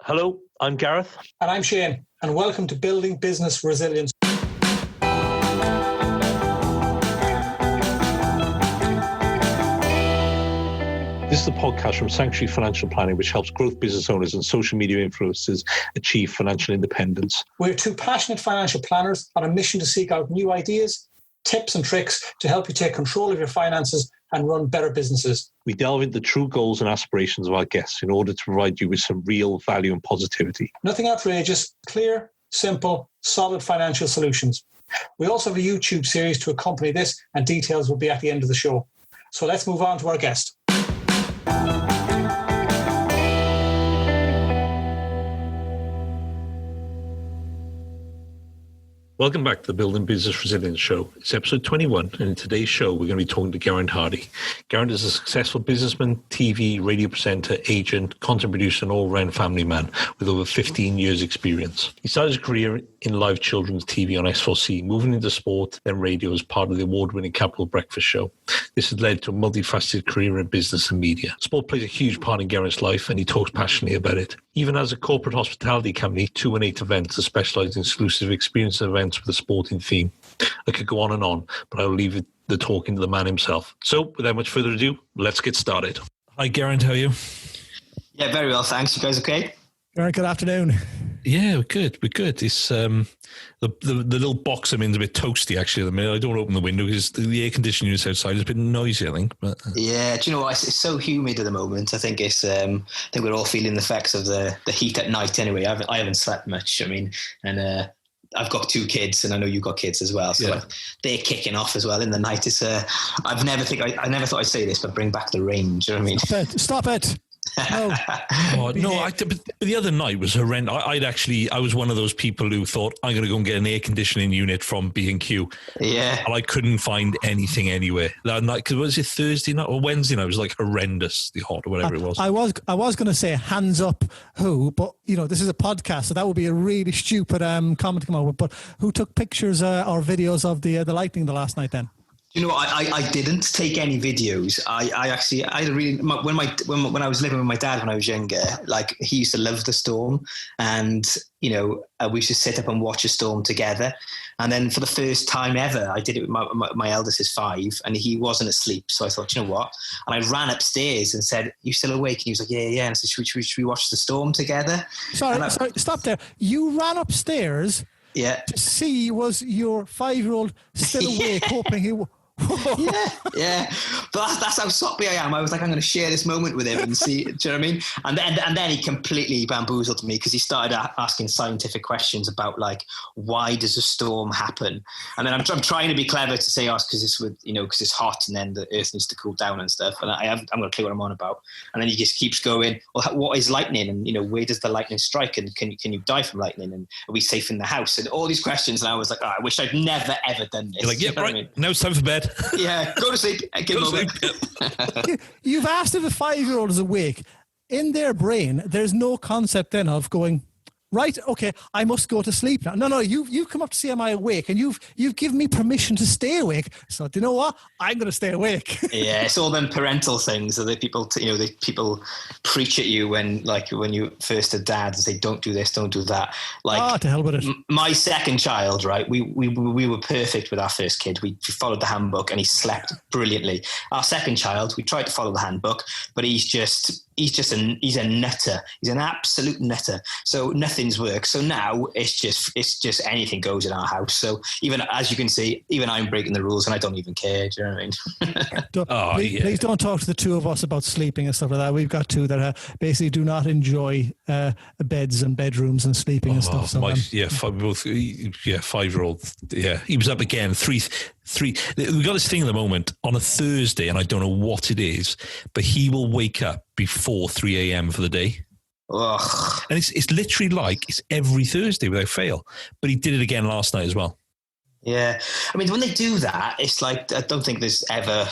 Hello, I'm Gareth. And I'm Shane, and welcome to Building Business Resilience. This is a podcast from Sanctuary Financial Planning, which helps growth business owners and social media influencers achieve financial independence. We're two passionate financial planners on a mission to seek out new ideas, tips and tricks to help you take control of your finances and run better businesses. We delve into the true goals and aspirations of our guests in order to provide you with some real value and positivity. Nothing outrageous, clear, simple, solid financial solutions. We also have a YouTube series to accompany this, and details will be at the end of the show. So let's move on to our guest. Welcome back to the Building Business Resilience Show. It's episode 21, and in today's show, we're going to be talking to Geraint Hardy. Geraint is a successful businessman, TV, radio presenter, agent, content producer, and all-round family man with over 15 years' experience. He started his career in live children's TV on S4C, moving into sport, then radio as part of the award-winning Capital Breakfast Show. This has led to a multifaceted career in business and media. Sport plays a huge part in Geraint's life, and he talks passionately about it. Even as a corporate hospitality company, 218 Events, that specialise in exclusive experience events with a sporting theme. I could go on, but I'll leave the talking to the man himself. So, without much further ado, let's get started. Hi, Geraint, how are you? Yeah, very well, thanks. You guys okay? Geraint, good afternoon. Yeah, we're good. It's the little box I'm in is a bit toasty, actually, at the minute. I don't open the window because the air conditioning unit outside is a bit noisy, I think. But, Yeah, do you know what? It's so humid at the moment. I think we're all feeling the effects of the heat at night anyway. I haven't slept much, and I've got two kids, and I know you've got kids as well. So they're kicking off as well in the night. It's I never thought I'd say this, but bring back the rain. Do you know what I mean? Stop it. No. But the other night was horrendous. I was one of those people who thought, I'm going to go and get an air conditioning unit from B&Q. Yeah. And I couldn't find anything anywhere. That night, because was it Thursday night or Wednesday night? It was like horrendously hot or whatever it was. I was going to say hands up who, but this is a podcast, so that would be a really stupid comment to come out with. But who took pictures or videos of the lightning the last night then? You know, I didn't take any videos. I really when I was living with my dad when I was younger, like he used to love the storm, and we used to sit up and watch a storm together. And then for the first time ever, I did it with my eldest is 5, and he wasn't asleep. So I thought, you know what? And I ran upstairs and said, "You still awake?" And he was like, "Yeah." And I said, "Should we watch the storm together?" Sorry, stop there. You ran upstairs. Yeah. To see was your 5-year-old still awake, hoping he. yeah. But that's how soppy I am. I was like, I'm going to share this moment with him and see. Do you know what I mean? And then he completely bamboozled me because he started asking scientific questions about like, why does a storm happen? And then I'm trying to be clever to say, because it's hot and then the earth needs to cool down and stuff. And I'm got a clue what I'm on about. And then he just keeps going, well, what is lightning? And where does the lightning strike? And can you die from lightning? And are we safe in the house? And all these questions. And I was like, I wish I'd never ever done this. You're like, yeah, right. I mean? Now it's time for bed. Yeah, go to sleep. You've asked if a 5-year-old is awake. In their brain, there's no concept then of going, right, okay, I must go to sleep now. No, you've come up to see am I awake, and you've given me permission to stay awake. So do you know what? I'm going to stay awake. Yeah, it's all them parental things. So that people, people preach at you when you first had dad and say, "Don't do this, don't do that." Like, to hell with it. My second child, right? We were perfect with our first kid. We followed the handbook, and he slept brilliantly. Our second child, we tried to follow the handbook, but he's a nutter. He's an absolute nutter. So nothing's worked. So now it's just anything goes in our house. So even, as you can see, even I'm breaking the rules and I don't even care. Do you know what I mean? Please don't talk to the two of us about sleeping and stuff like that. We've got two that basically do not enjoy beds and bedrooms and sleeping and stuff. So, 5-year-old. Yeah, he was up again. Three. We got this thing at the moment on a Thursday, and I don't know what it is, but he will wake up before 3 a.m. for the day. Ugh. And it's literally like it's every Thursday without fail. But he did it again last night as well. Yeah. I mean, when they do that, it's like, I don't think there's ever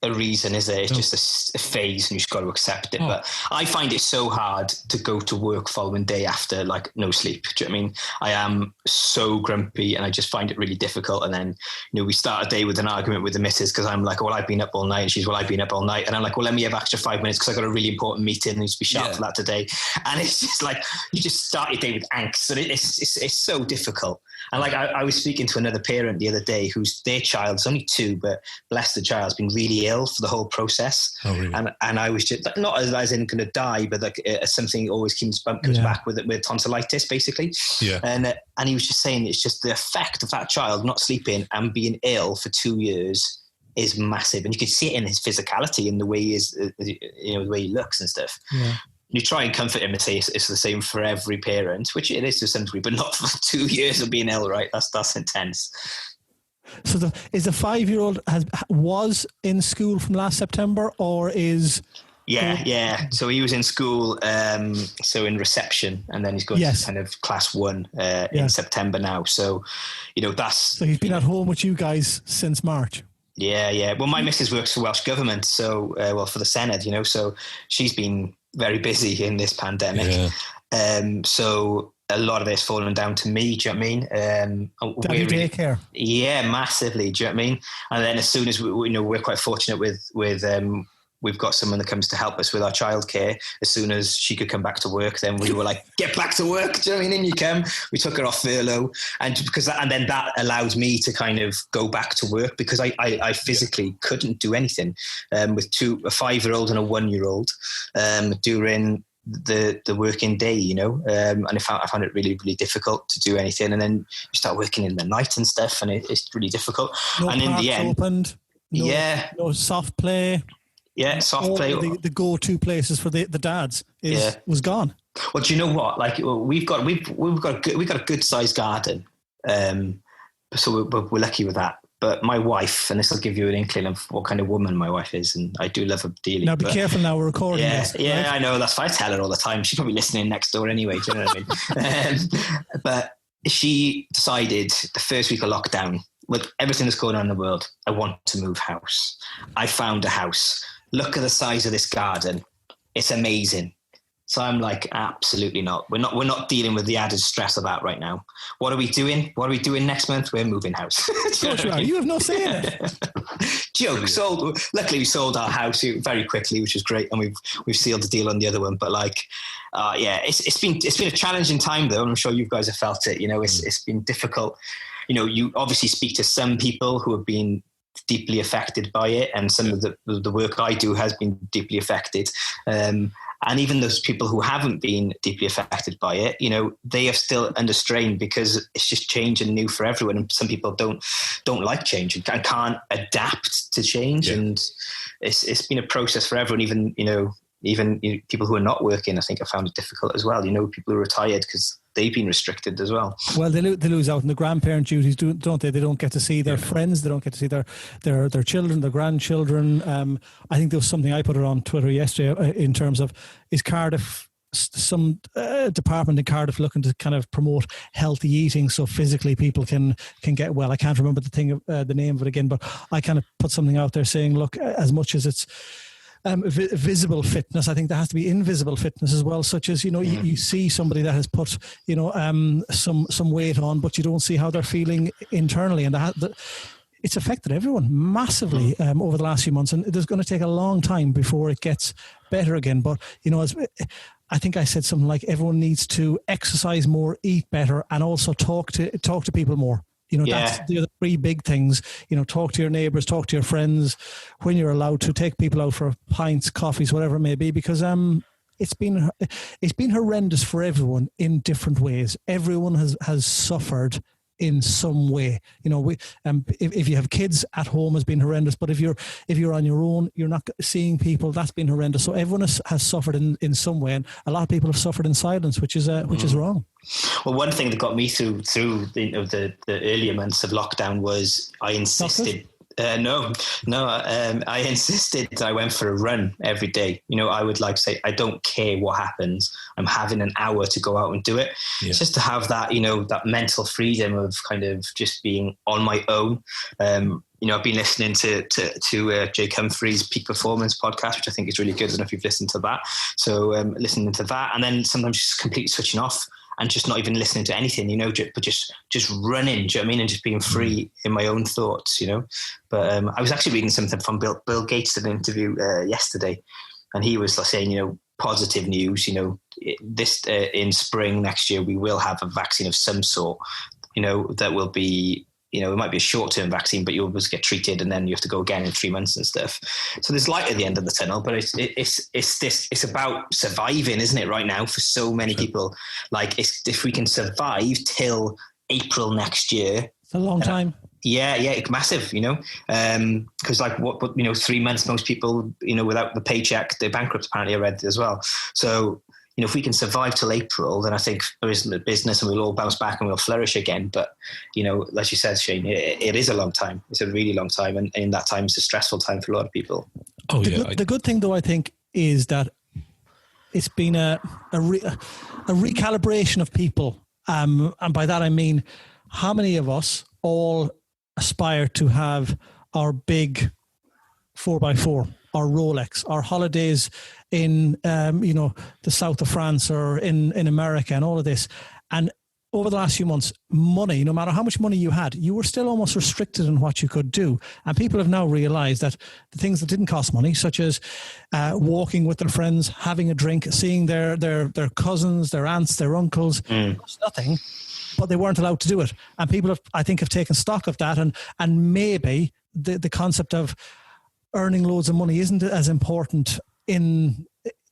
a reason, is it? It's just a phase, and you just got to accept it. But I find it so hard to go to work following day after like no sleep. Do you know what I mean? I am so grumpy, and I just find it really difficult. And then, we start a day with an argument with the missus because I'm like, well, I've been up all night, and she's, well, I've been up all night, and I'm like, well, let me have extra 5 minutes because I got a really important meeting and need to be sharp for that today. And it's just like you just start your day with angst, and it's so difficult. And like I was speaking to another parent the other day whose their child's only 2, but bless the child, has been really ill for the whole process. Oh, really? And I was just like, not as in going to die, but like something always comes back with tonsillitis, basically. Yeah. And he was just saying it's just the effect of that child not sleeping and being ill for 2 years is massive, and you can see it in his physicality and the way he is, the way he looks and stuff. Yeah. You try and comfort him and say it's the same for every parent, which it is to some degree, but not for 2 years of being ill, right? That's intense. So is the 5-year-old was in school from last September, or is... Yeah. So he was in school, so in reception, and then he's going to kind of class 1 in September now. So, So he's been at home with you guys since March? Yeah. Well, my missus works for Welsh Government, so, for the Senedd, so she's been very busy in this pandemic. Yeah. So a lot of it's fallen down to me, do you know what I mean? Daycare. Yeah, massively, do you know what I mean? And then as soon as we're quite fortunate with we've got someone that comes to help us with our childcare. As soon as she could come back to work, then we were like, get back to work. Do you know what I mean? In you come. We took her off furlough. And then that allows me to kind of go back to work, because I physically couldn't do anything with a 5-year-old and a 1-year-old during the working day, and I found it really, really difficult to do anything. And then you start working in the night and stuff, and it's really difficult. No and in the end, opened. No soft play. Yeah, soft play. The go-to places for the dads was gone. Well, do you know what? Like we've got a good sized garden, so we're lucky with that. But my wife, and this will give you an inkling of what kind of woman my wife is, and I do love her dearly. Now be careful. Now we're recording. Yeah, right? I know. That's why I tell her all the time. She's probably listening next door anyway. Do you know what I mean? But she decided the first week of lockdown, with everything that's going on in the world, I want to move house. I found a house. Look at the size of this garden. It's amazing. So I'm like, absolutely not. We're not dealing with the added stress of that right now. What are we doing? Next month? We're moving house. You have no say in it. Joke. Luckily we sold our house very quickly, which is great, and we've sealed the deal on the other one. But it's been a challenging time though, and I'm sure you guys have felt it. It's been difficult. You obviously speak to some people who have been deeply affected by it, and some of the work I do has been deeply affected. And even those people who haven't been deeply affected by it, they are still under strain, because it's just change and new for everyone. And some people don't like change and can't adapt to change. Yeah. And it's been a process for everyone. Even people who are not working, I think, have found it difficult as well. People who are retired, because they've been restricted as well. Well, they lose out on the grandparent duties, don't they? They don't get to see their friends. They don't get to see their children, their grandchildren. I think there was something I put it on Twitter yesterday in terms of, is Cardiff, some department in Cardiff looking to kind of promote healthy eating so physically people can get well. I can't remember the name of it again, but I kind of put something out there saying, look, as much as it's visible fitness, I think there has to be invisible fitness as well, such as you see somebody that has put some weight on, but you don't see how they're feeling internally, and it's affected everyone massively over the last few months, and it's going to take a long time before it gets better again. But I think I said something like, everyone needs to exercise more, eat better, and also talk to people more. That's the other 3 big things. Talk to your neighbours, talk to your friends when you're allowed to. Take people out for pints, coffees, whatever it may be, because it's been horrendous for everyone in different ways. Everyone has suffered in some way. If you have kids at home, has been horrendous, but if you're on your own, you're not seeing people, that's been horrendous. So everyone has suffered in some way, and a lot of people have suffered in silence, which is wrong. Well, one thing that got me through the earlier months of lockdown was I insisted No. I insisted that I went for a run every day. I would say, I don't care what happens. I'm having an hour to go out and do it. Yeah. Just to have that, that mental freedom of kind of just being on my own. I've been listening to Jake Humphrey's Peak Performance podcast, which I think is really good. I don't know if you've listened to that. So listening to that, and then sometimes just completely switching off and just not even listening to anything, but just running, do you know what I mean? And just being free in my own thoughts, But I was actually reading something from Bill Gates in an interview yesterday, and he was saying, positive news, this in spring next year, we will have a vaccine of some sort, that will be, it might be a short-term vaccine, but you'll just get treated and then you have to go again in 3 months and stuff. So there's light at the end of the tunnel, but it's about surviving, isn't it, right now for so many people? If we can survive till April next year. It's a long time. Yeah, it's massive, because 3 months, most people, without the paycheck, they're bankrupt, apparently, I read as well. So, if we can survive till April, then I think there is a business and we'll all bounce back and we'll flourish again. But, like you said, Shane, it is a long time. It's a really long time. And in that time, it's a stressful time for a lot of people. Oh, the good thing, though, I think, is that it's been a recalibration of people. And by that, I mean, how many of us all aspire to have our big 4x4, our Rolex, our holidays in, the south of France or in America and all of this. And over the last few months, money, no matter how much money you had, you were still almost restricted in what you could do. And people have now realized that the things that didn't cost money, such as walking with their friends, having a drink, seeing their cousins, their aunts, their uncles, cost nothing, but they weren't allowed to do it. And people have taken stock of that. And maybe the concept of earning loads of money isn't as important in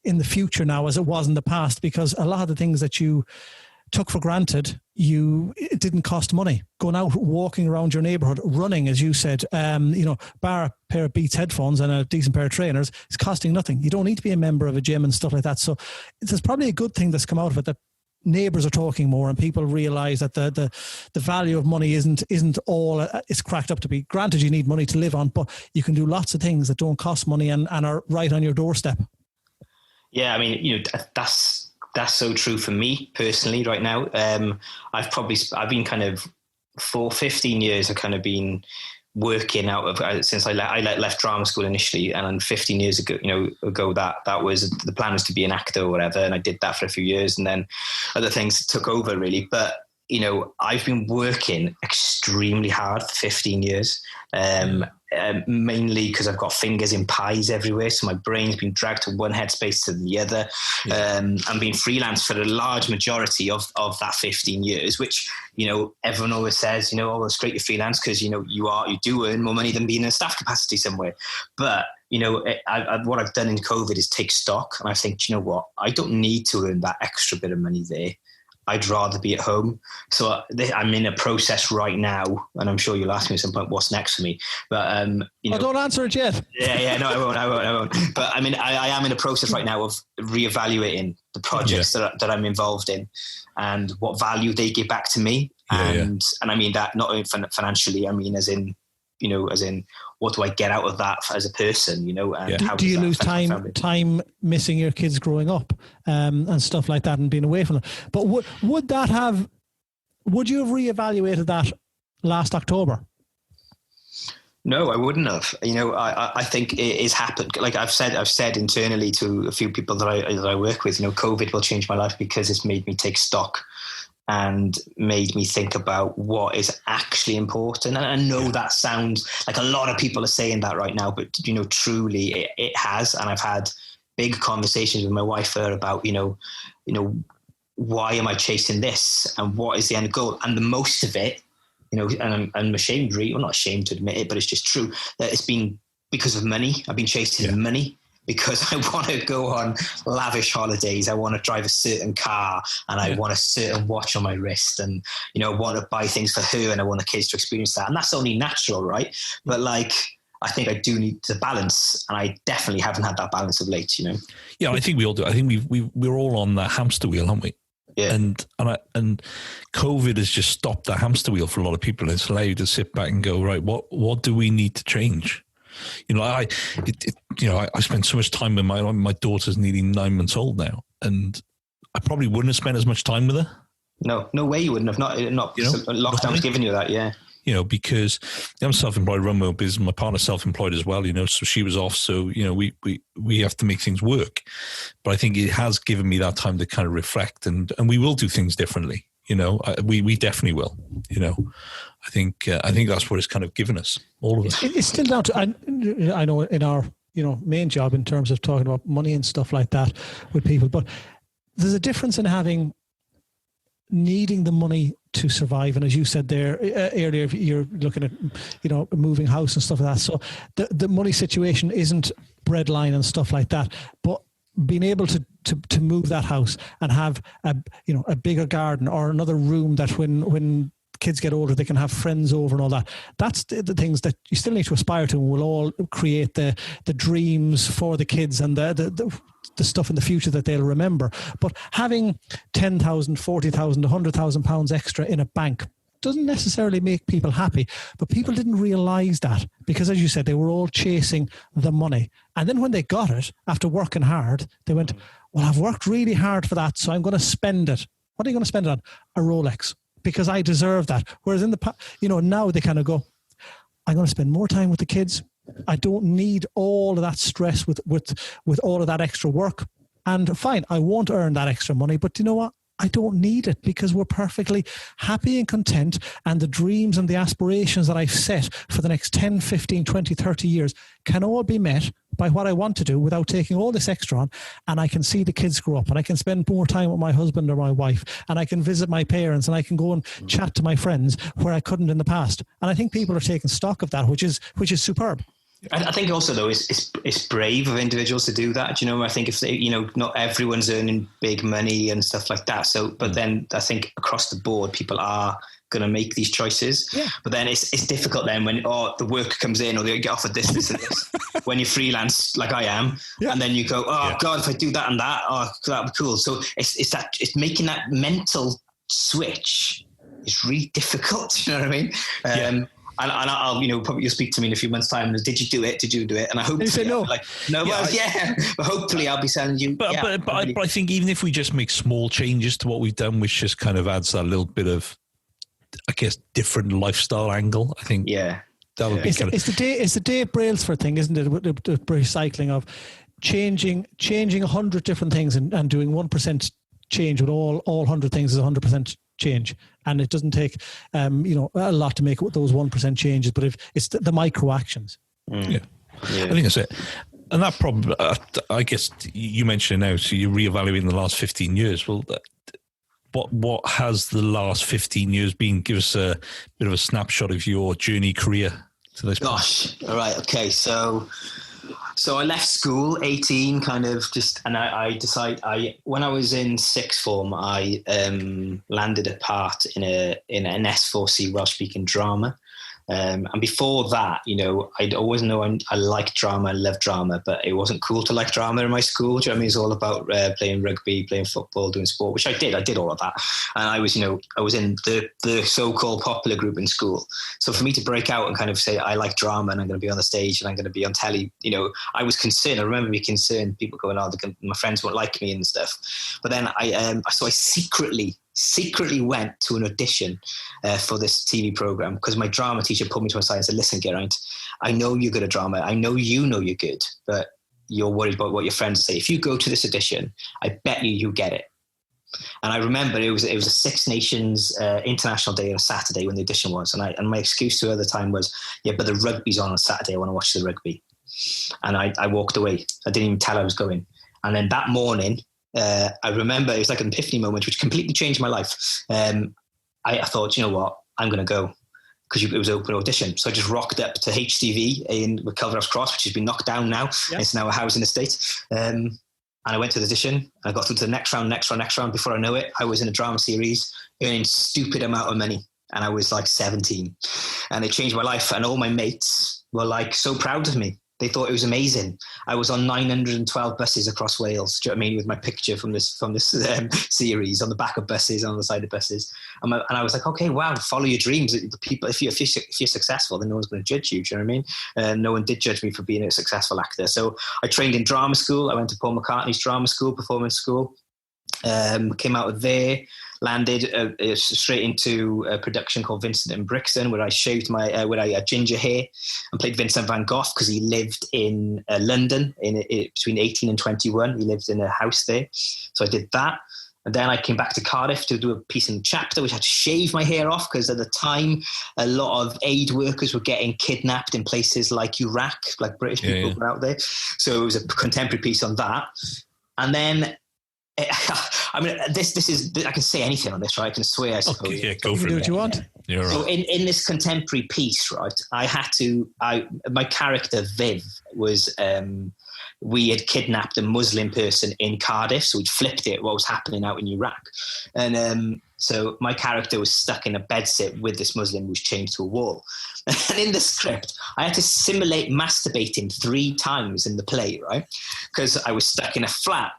the future now as it was in the past, because a lot of the things that you took for granted, it didn't cost money. Going out, walking around your neighborhood, running, as you said, bar a pair of Beats headphones and a decent pair of trainers, is costing nothing. You don't need to be a member of a gym and stuff like that. So there's probably a good thing that's come out of it, that neighbors are talking more and people realize that the value of money isn't all it's cracked up to be. Granted, you need money to live on, but you can do lots of things that don't cost money and are right on your doorstep. Yeah, I mean, that's so true for me personally right now. I've been kind of for 15 years, I've kind of been working out of since I left drama school initially, and then 15 years ago, that was the plan, was to be an actor or whatever, and I did that for a few years, and then other things took over really. But I've been working extremely hard for 15 years, mainly because I've got fingers in pies everywhere. So my brain's been dragged to one headspace to the other. I'm being freelance for a large majority of that 15 years, which, everyone always says, oh, it's great you're freelance because, you do earn more money than being in a staff capacity somewhere. But, what I've done in COVID is take stock. And I think, I don't need to earn that extra bit of money there. I'd rather be at home. So I'm in a process right now, and I'm sure you'll ask me at some point what's next for me. But don't answer it yet. Yeah, no, I won't. But I mean, I am in a process right now of reevaluating the projects that I'm involved in and what value they give back to me. And I mean that not only financially. I mean as in what do I get out of that as a person, and how do you lose time missing your kids growing up and stuff like that and being away from them? But would you have reevaluated that last October? No, I wouldn't have. I think it has happened. Like I've said internally to a few people that I work with, COVID will change my life because it's made me take stock and made me think about what is actually important. And I know that sounds like a lot of people are saying that right now, but truly it has. And I've had big conversations with my wife about, why am I chasing this and what is the end goal? And the most of it, and I'm ashamed, really, well, not ashamed to admit it, but it's just true that it's been because of money. I've been chasing money, because I want to go on lavish holidays. I want to drive a certain car, and I want a certain watch on my wrist, and, I want to buy things for her, and I want the kids to experience that. And that's only natural, right? But I think I do need the balance, and I definitely haven't had that balance of late, Yeah, I think we all do. I think we're all on the hamster wheel, aren't we? Yeah. And COVID has just stopped the hamster wheel for a lot of people. It's allowed you to sit back and go, right, what do we need to change? I spend so much time with my daughter's nearly 9 months old now, and I probably wouldn't have spent as much time with her. No way you wouldn't have. Not lockdown's given you that, yeah. Because I'm self-employed, run my own business. My partner's self-employed as well, so she was off. So, we have to make things work. But I think it has given me that time to kind of reflect, and we will do things differently. We definitely will. I think that's what it's kind of given us, all of us. It's still down to, I know in our, main job in terms of talking about money and stuff like that with people, but there's a difference in needing the money to survive. And as you said there earlier, you're looking at, a moving house and stuff like that. So the money situation isn't breadline and stuff like that, but being able to move that house and have a bigger garden or another room that when kids get older, they can have friends over and all that. That's the things that you still need to aspire to, and we'll all create the dreams for the kids and the stuff in the future that they'll remember. But having 10,000, 40,000, 100,000 pounds extra in a bank doesn't necessarily make people happy, but people didn't realize that because, as you said, they were all chasing the money. And then when they got it, after working hard, they went, well, I've worked really hard for that, so I'm going to spend it. What are you going to spend it on? A Rolex, because I deserve that. Whereas in the past, now they kind of go, I'm going to spend more time with the kids. I don't need all of that stress with all of that extra work. And fine, I won't earn that extra money, but you know what? I don't need it because we're perfectly happy and content, and the dreams and the aspirations that I've set for the next 10, 15, 20, 30 years can all be met by what I want to do without taking all this extra on. And I can see the kids grow up, and I can spend more time with my husband or my wife, and I can visit my parents, and I can go and chat to my friends where I couldn't in the past. And I think people are taking stock of that, which is superb. I think also, though, it's brave of individuals to do that. I think if they, not everyone's earning big money and stuff like that. So, but then I think across the board, people are going to make these choices. Yeah. But then it's difficult then when the work comes in, or they get offered this and this. When you're freelance like I am, and then you go, God, if I do that and that, that'd be cool. So it's making that mental switch is really difficult. You know what I mean? And I'll, probably you'll speak to me in a few months' time. Did you do it? Did you do it? And I hope you say no. But hopefully I'll be telling you. But I think even if we just make small changes to what we've done, which just kind of adds that little bit of, I guess, different lifestyle angle. I think that would be it's the Dave Brailsford thing, isn't it? The recycling of changing 100 different things and doing 1% change with all 100 things is 100% change. And it doesn't take, a lot to make those 1% changes, but if it's the micro actions. I think that's it. And that problem, I guess you mentioned it now, so you're reevaluating the last 15 years. Well, what has the last 15 years been? Give us a bit of a snapshot of your journey career to this point. Gosh, all right, okay, so I left school 18, kind of just, and I decided when I was in sixth form, I landed a part in an S4C Welsh speaking drama. And before that, I'd always known I liked drama, I loved drama, but it wasn't cool to like drama in my school. Do you know what I mean? It's all about playing rugby, playing football, doing sport, which I did. I did all of that. And I was in the so-called popular group in school. So for me to break out and kind of say, I like drama and I'm going to be on the stage and I'm going to be on telly, I was concerned. I remember being concerned, people going, my friends won't like me and stuff. But then I secretly went to an audition for this TV program because my drama teacher pulled me to one side and said, listen, Geraint, I know you're good at drama. I know you're good, but you're worried about what your friends say. If you go to this audition, I bet you get it. And I remember it was a Six Nations International Day on a Saturday when the audition was. And my excuse to her at the time was, but the rugby's on Saturday. I want to watch the rugby. And I walked away. I didn't even tell her I was going. And then that morning, I remember it was like an epiphany moment, which completely changed my life. I thought, you know what, I'm going to go because it was open audition. So I just rocked up to HTV with Culverhouse Cross, which has been knocked down now. Yeah. It's now a housing estate. And I went to the audition and I got through to the next round. Before I know it, I was in a drama series earning stupid amount of money. And I was like 17 and it changed my life. And all my mates were like so proud of me. They thought it was amazing. I was on 912 buses across Wales. Do you know what I mean? With my picture from this series on the back of buses, on the side of buses, and I was like, okay, wow, follow your dreams. The people, if you're successful, then no one's going to judge you. Do you know what I mean? No one did judge me for being a successful actor. So I trained in drama school. I went to Paul McCartney's drama school, performance school. Came out of there, landed straight into a production called Vincent and Brixton, where I shaved where I had ginger hair and played Vincent van Gogh, because he lived in London between 18 and 21. He lived in a house there. So I did that. And then I came back to Cardiff to do a piece in Chapter, which I had to shave my hair off, because at the time, a lot of aid workers were getting kidnapped in places like Iraq, like British people were out there. So it was a contemporary piece on that. And then, I mean, this is, I can say anything on this, right? I can swear, I suppose. Okay, yeah, go for it. Do what you want. You're right. So in this contemporary piece, right, my character Viv was, we had kidnapped a Muslim person in Cardiff, so we'd flipped it what was happening out in Iraq. And so my character was stuck in a bedsit with this Muslim who was chained to a wall. And in the script, I had to simulate masturbating 3 times in the play, right? Because I was stuck in a flat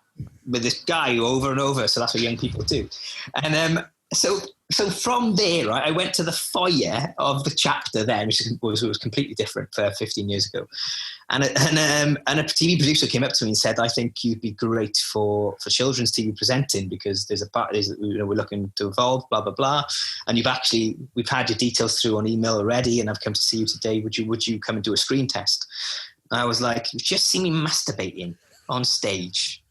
with this guy over and over. So that's what young people do. And so from there, right, I went to the foyer of the Chapter then, which was completely different 15 years ago. And a TV producer came up to me and said, I think you'd be great for children's TV presenting, because there's a part, we're looking to evolve, blah, blah, blah. And we've had your details through on email already, and I've come to see you today. Would you come and do a screen test? And I was like, you've just seen me masturbating on stage,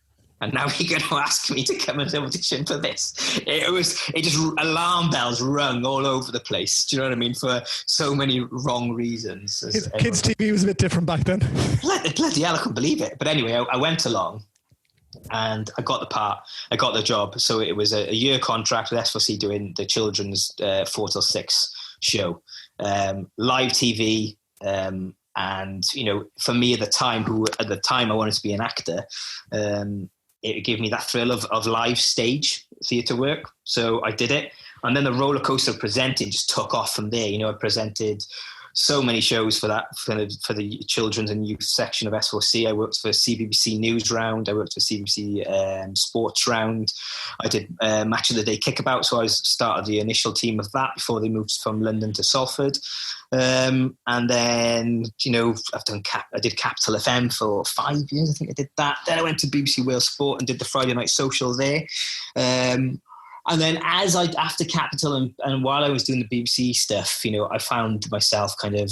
and now you're going to ask me to come and audition for this? It just alarm bells rung all over the place. Do you know what I mean? For so many wrong reasons. Kids TV was a bit different back then. Bloody hell, I couldn't believe it. But anyway, I went along and I got the part. I got the job. So it was a year contract with S4C doing the children's 4 till 6 show. Live TV. And, you know, for me at the time I wanted to be an actor, it gave me that thrill of live stage theatre work. So I did it. And then the roller coaster of presenting just took off from there. You know, I presented so many shows for the children's and youth section of S4C. I worked for CBBC News Round. I worked for CBBC Sports Round. I did Match of the Day Kickabout. So I started the initial team of that before they moved from London to Salford. And then, you know, I did Capital FM for 5 years. I think I did that. Then I went to BBC Wales Sport and did the Friday Night Social there. And then after Capital and while I was doing the BBC stuff, you know, I found myself kind of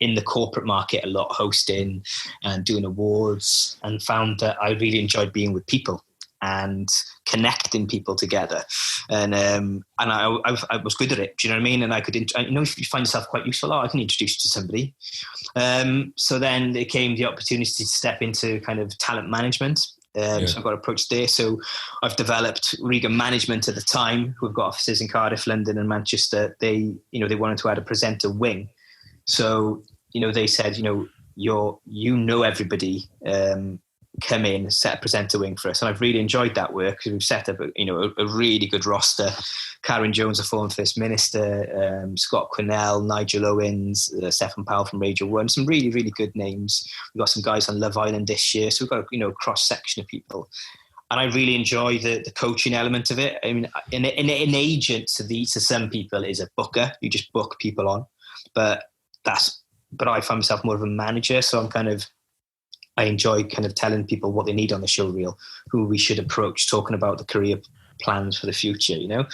in the corporate market a lot, hosting and doing awards, and found that I really enjoyed being with people and connecting people together. And I was good at it. Do you know what I mean? And I could, you know, if you find yourself quite useful, I can introduce you to somebody. So then there came the opportunity to step into kind of talent management. So I got approached there. So I've developed Regan Management at the time, who've got offices in Cardiff, London and Manchester. They wanted to add a presenter wing. So, you know, they said, you know everybody, come in, set a presenter wing for us. And I've really enjoyed that work, because we've set up a really good roster. Karen Jones, a former First Minister, Scott Quinnell, Nigel Owens, Stefan Powell from Radio 1, some really, really good names. We've got some guys on Love Island this year. So we've got a cross-section of people. And I really enjoy the coaching element of it. I mean, an agent to some people is a booker. You just book people on. But I find myself more of a manager. So I enjoy kind of telling people what they need on the show reel, who we should approach, talking about the career plans for the future, you know.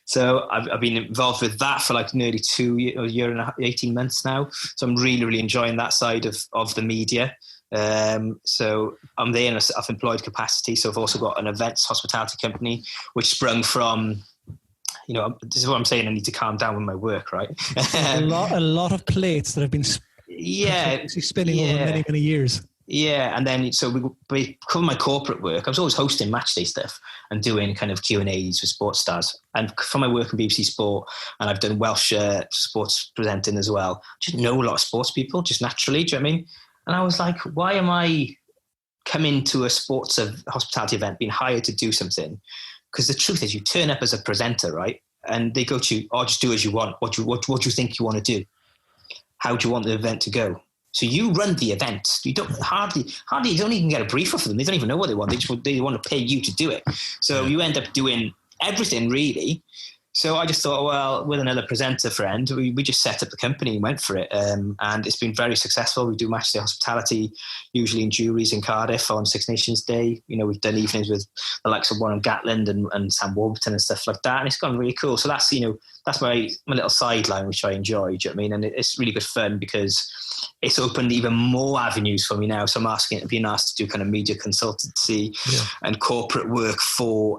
So I've been involved with that for like nearly 2 year and a half, 18 months now. So I'm really, really enjoying that side of the media. So I'm there in a self-employed capacity. So I've also got an events hospitality company, which sprung from, you know, this is what I'm saying. I need to calm down with my work, right? a lot of plates that have been spinning over many, many years. Yeah, and then so we cover my corporate work. I was always hosting matchday stuff and doing kind of Q&As with sports stars. And for my work in BBC Sport, and I've done Welsh sports presenting as well, I just know a lot of sports people, just naturally, do you know what I mean? And I was like, why am I coming to a sports hospitality event, being hired to do something? Because the truth is, you turn up as a presenter, right? And they go to you, just do as you want. What do you think you want to do? How do you want the event to go? So you run the event. You don't hardly you don't even get a brief off them. They don't even know what they want. They want to pay you to do it. So you end up doing everything really. So I just thought, well, with another presenter friend, we just set up the company and went for it. And it's been very successful. We do matchday hospitality, usually in Juries in Cardiff on Six Nations Day. You know, we've done evenings with the likes of Warren Gatland and Sam Warburton and stuff like that. And it's gone really cool. So that's, you know, that's my little sideline, which I enjoy. Do you know what I mean? And it's really good fun because it's opened even more avenues for me now. So I'm being asked to do kind of media consultancy and corporate work for,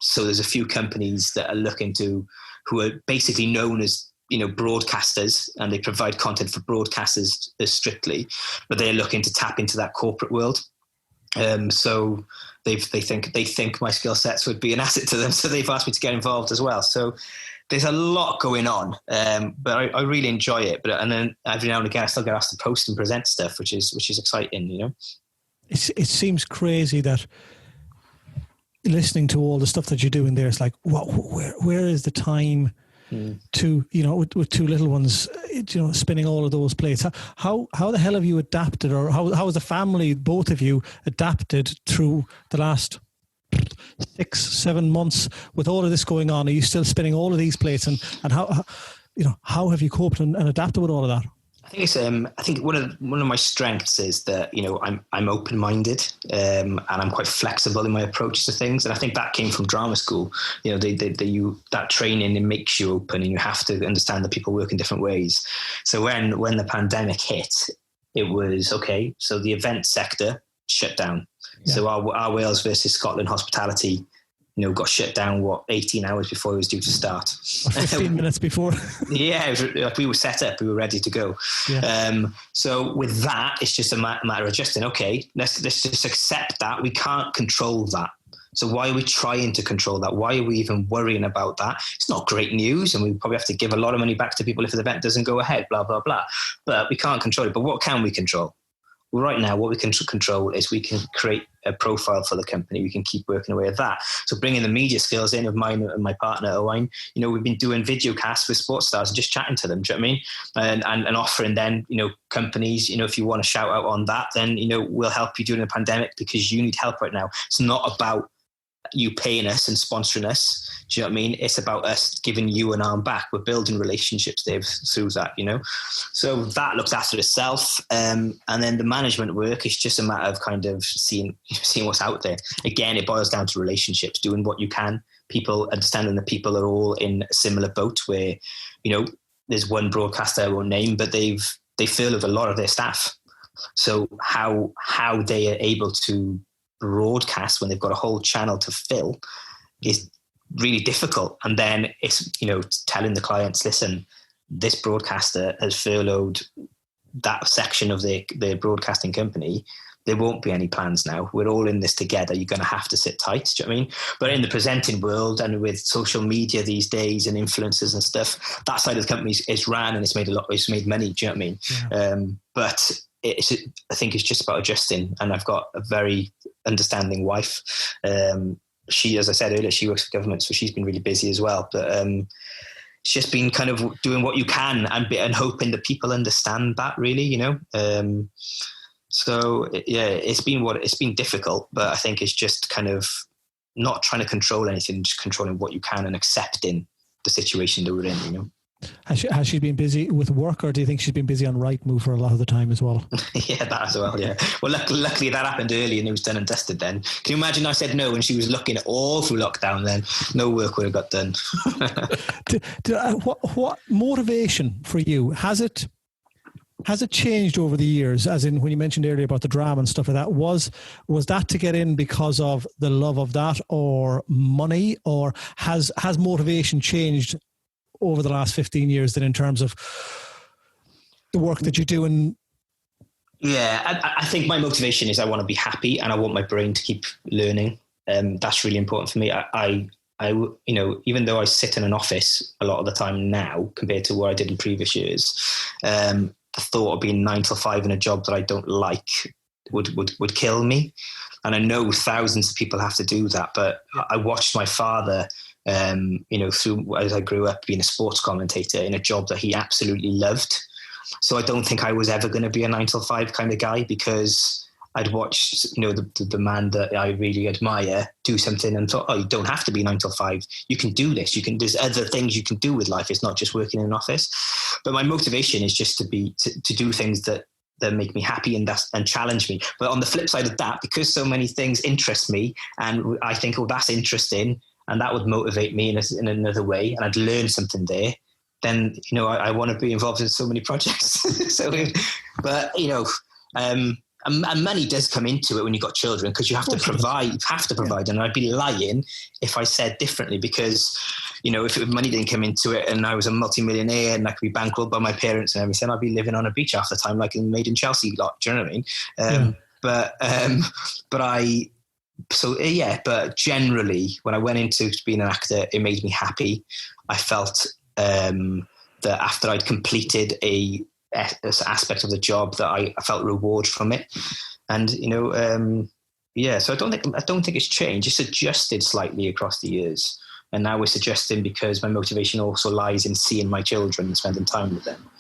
so there's a few companies that are who are basically known as, you know, broadcasters, and they provide content for broadcasters strictly, but they're looking to tap into that corporate world. So they think my skill sets would be an asset to them. So they've asked me to get involved as well. So there's a lot going on, but I really enjoy it. And then every now and again, I still get asked to post and present stuff, which is exciting, you know. It seems crazy that listening to all the stuff that you're doing there, it's like, where is the time to, you know, with two little ones, you know, spinning all of those plates? How the hell have you adapted, or how has the family, both of you, adapted through the last 6-7 months with all of this going on? Are you still spinning all of these plates, and how have you coped and adapted with all of that? I think one of my strengths is that, you know, I'm open-minded, and I'm quite flexible in my approach to things. And I think that came from drama school. You know, that training, it makes you open, and you have to understand that people work in different ways. So when the pandemic hit, it was okay. So the event sector shut down. Yeah. So our Wales versus Scotland hospitality, you know, got shut down 18 hours before it was due to start. 15 minutes before. Yeah, it was, like, we were set up, we were ready to go. Yeah. So with that, it's just a matter of adjusting. Okay, let's just accept that we can't control that. So why are we trying to control that? Why are we even worrying about that? It's not great news, and we probably have to give a lot of money back to people if the event doesn't go ahead, blah, blah, blah. But we can't control it. But what can we control? Right now, what we can control is we can create a profile for the company. We can keep working away at that. So bringing the media skills in of mine and my partner, Owain, you know, we've been doing video casts with sports stars and just chatting to them, do you know what I mean? And offering then, you know, companies, you know, if you want to shout out on that, then, you know, we'll help you during the pandemic because you need help right now. It's not about you paying us and sponsoring us. Do you know what I mean? It's about us giving you an arm back. We're building relationships, Dave, through that, you know? So that looks after itself. And then the management work is just a matter of kind of seeing what's out there. Again, it boils down to relationships, doing what you can. People, understanding that people are all in a similar boat where, you know, there's one broadcaster I won't name, but they furloughed a lot of their staff. So how they are able to broadcast when they've got a whole channel to fill is really difficult. And then it's, you know, telling the clients, listen, this broadcaster has furloughed that section of their broadcasting company. There won't be any plans now. We're all in this together. You're going to have to sit tight. Do you know what I mean? But in the presenting world and with social media these days and influencers and stuff, that side of the company is ran and it's made money. Do you know what I mean? Yeah. But I think it's just about adjusting. And I've got a very understanding wife. She, as I said earlier, she works for government, so she's been really busy as well. But it's just been kind of doing what you can and hoping that people understand that, really, you know. So yeah, it's been difficult, but I think it's just kind of not trying to control anything, just controlling what you can and accepting the situation that we're in, you know. Has she been busy with work, or do you think she's been busy on Rightmove for a lot of the time as well? Yeah, that as well, yeah. Well, luckily that happened early and it was done and dusted then. Can you imagine I said no and she was looking at all through lockdown then? No work would have got done. What motivation for you? Has it changed over the years? As in, when you mentioned earlier about the drama and stuff like that, was that to get in because of the love of that or money, or has motivation changed over the last 15 years then in terms of the work that you're doing? Yeah, I think my motivation is I want to be happy and I want my brain to keep learning. That's really important for me. I you know, even though I sit in an office a lot of the time now compared to what I did in previous years, the thought of being 9 till 5 in a job that I don't like would kill me. And I know thousands of people have to do that, but I watched my father, you know, through as I grew up being a sports commentator in a job that he absolutely loved. So I don't think I was ever going to be a 9 to 5 kind of guy, because I'd watched, the man that I really admire do something and thought, oh, you don't have to be 9 to 5. You can do this. There's other things you can do with life. It's not just working in an office. But my motivation is just to do things that make me happy and challenge me. But on the flip side of that, because so many things interest me and I think, oh, that's interesting, and that would motivate me in another way, and I'd learn something there, then, I want to be involved in so many projects. And money does come into it when you've got children, because you have to provide. And I'd be lying if I said differently, because, if money didn't come into it and I was a multimillionaire and I could be bankrolled by my parents and everything, I'd be living on a beach half the time, like in Made in Chelsea lot. Do you know what I mean? But generally, when I went into being an actor, it made me happy. I felt that after I'd completed a aspect of the job, that I felt reward from it. And so I don't think it's changed. It's adjusted slightly across the years, and now it's adjusting because my motivation also lies in seeing my children and spending time with them.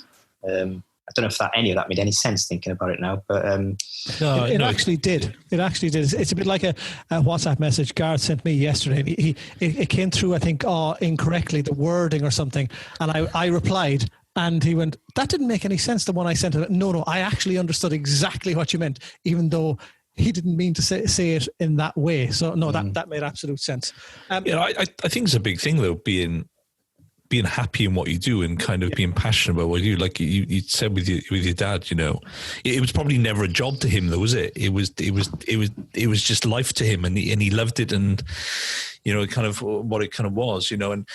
I don't know if any of that made any sense thinking about it now, but it actually did. It actually did. It's a bit like a WhatsApp message Gareth sent me yesterday. It came through, I think, incorrectly, the wording or something, and I replied. And he went, that didn't make any sense, the one I sent. No, I actually understood exactly what you meant, even though he didn't mean to say it in that way. So, no, that made absolute sense. I think it's a big thing, though, being happy in what you do and kind of being passionate about what you do. Like you said with your dad, it was probably never a job to him, though, was it? It was just life to him, and he loved it, and kind of what it kind of was, and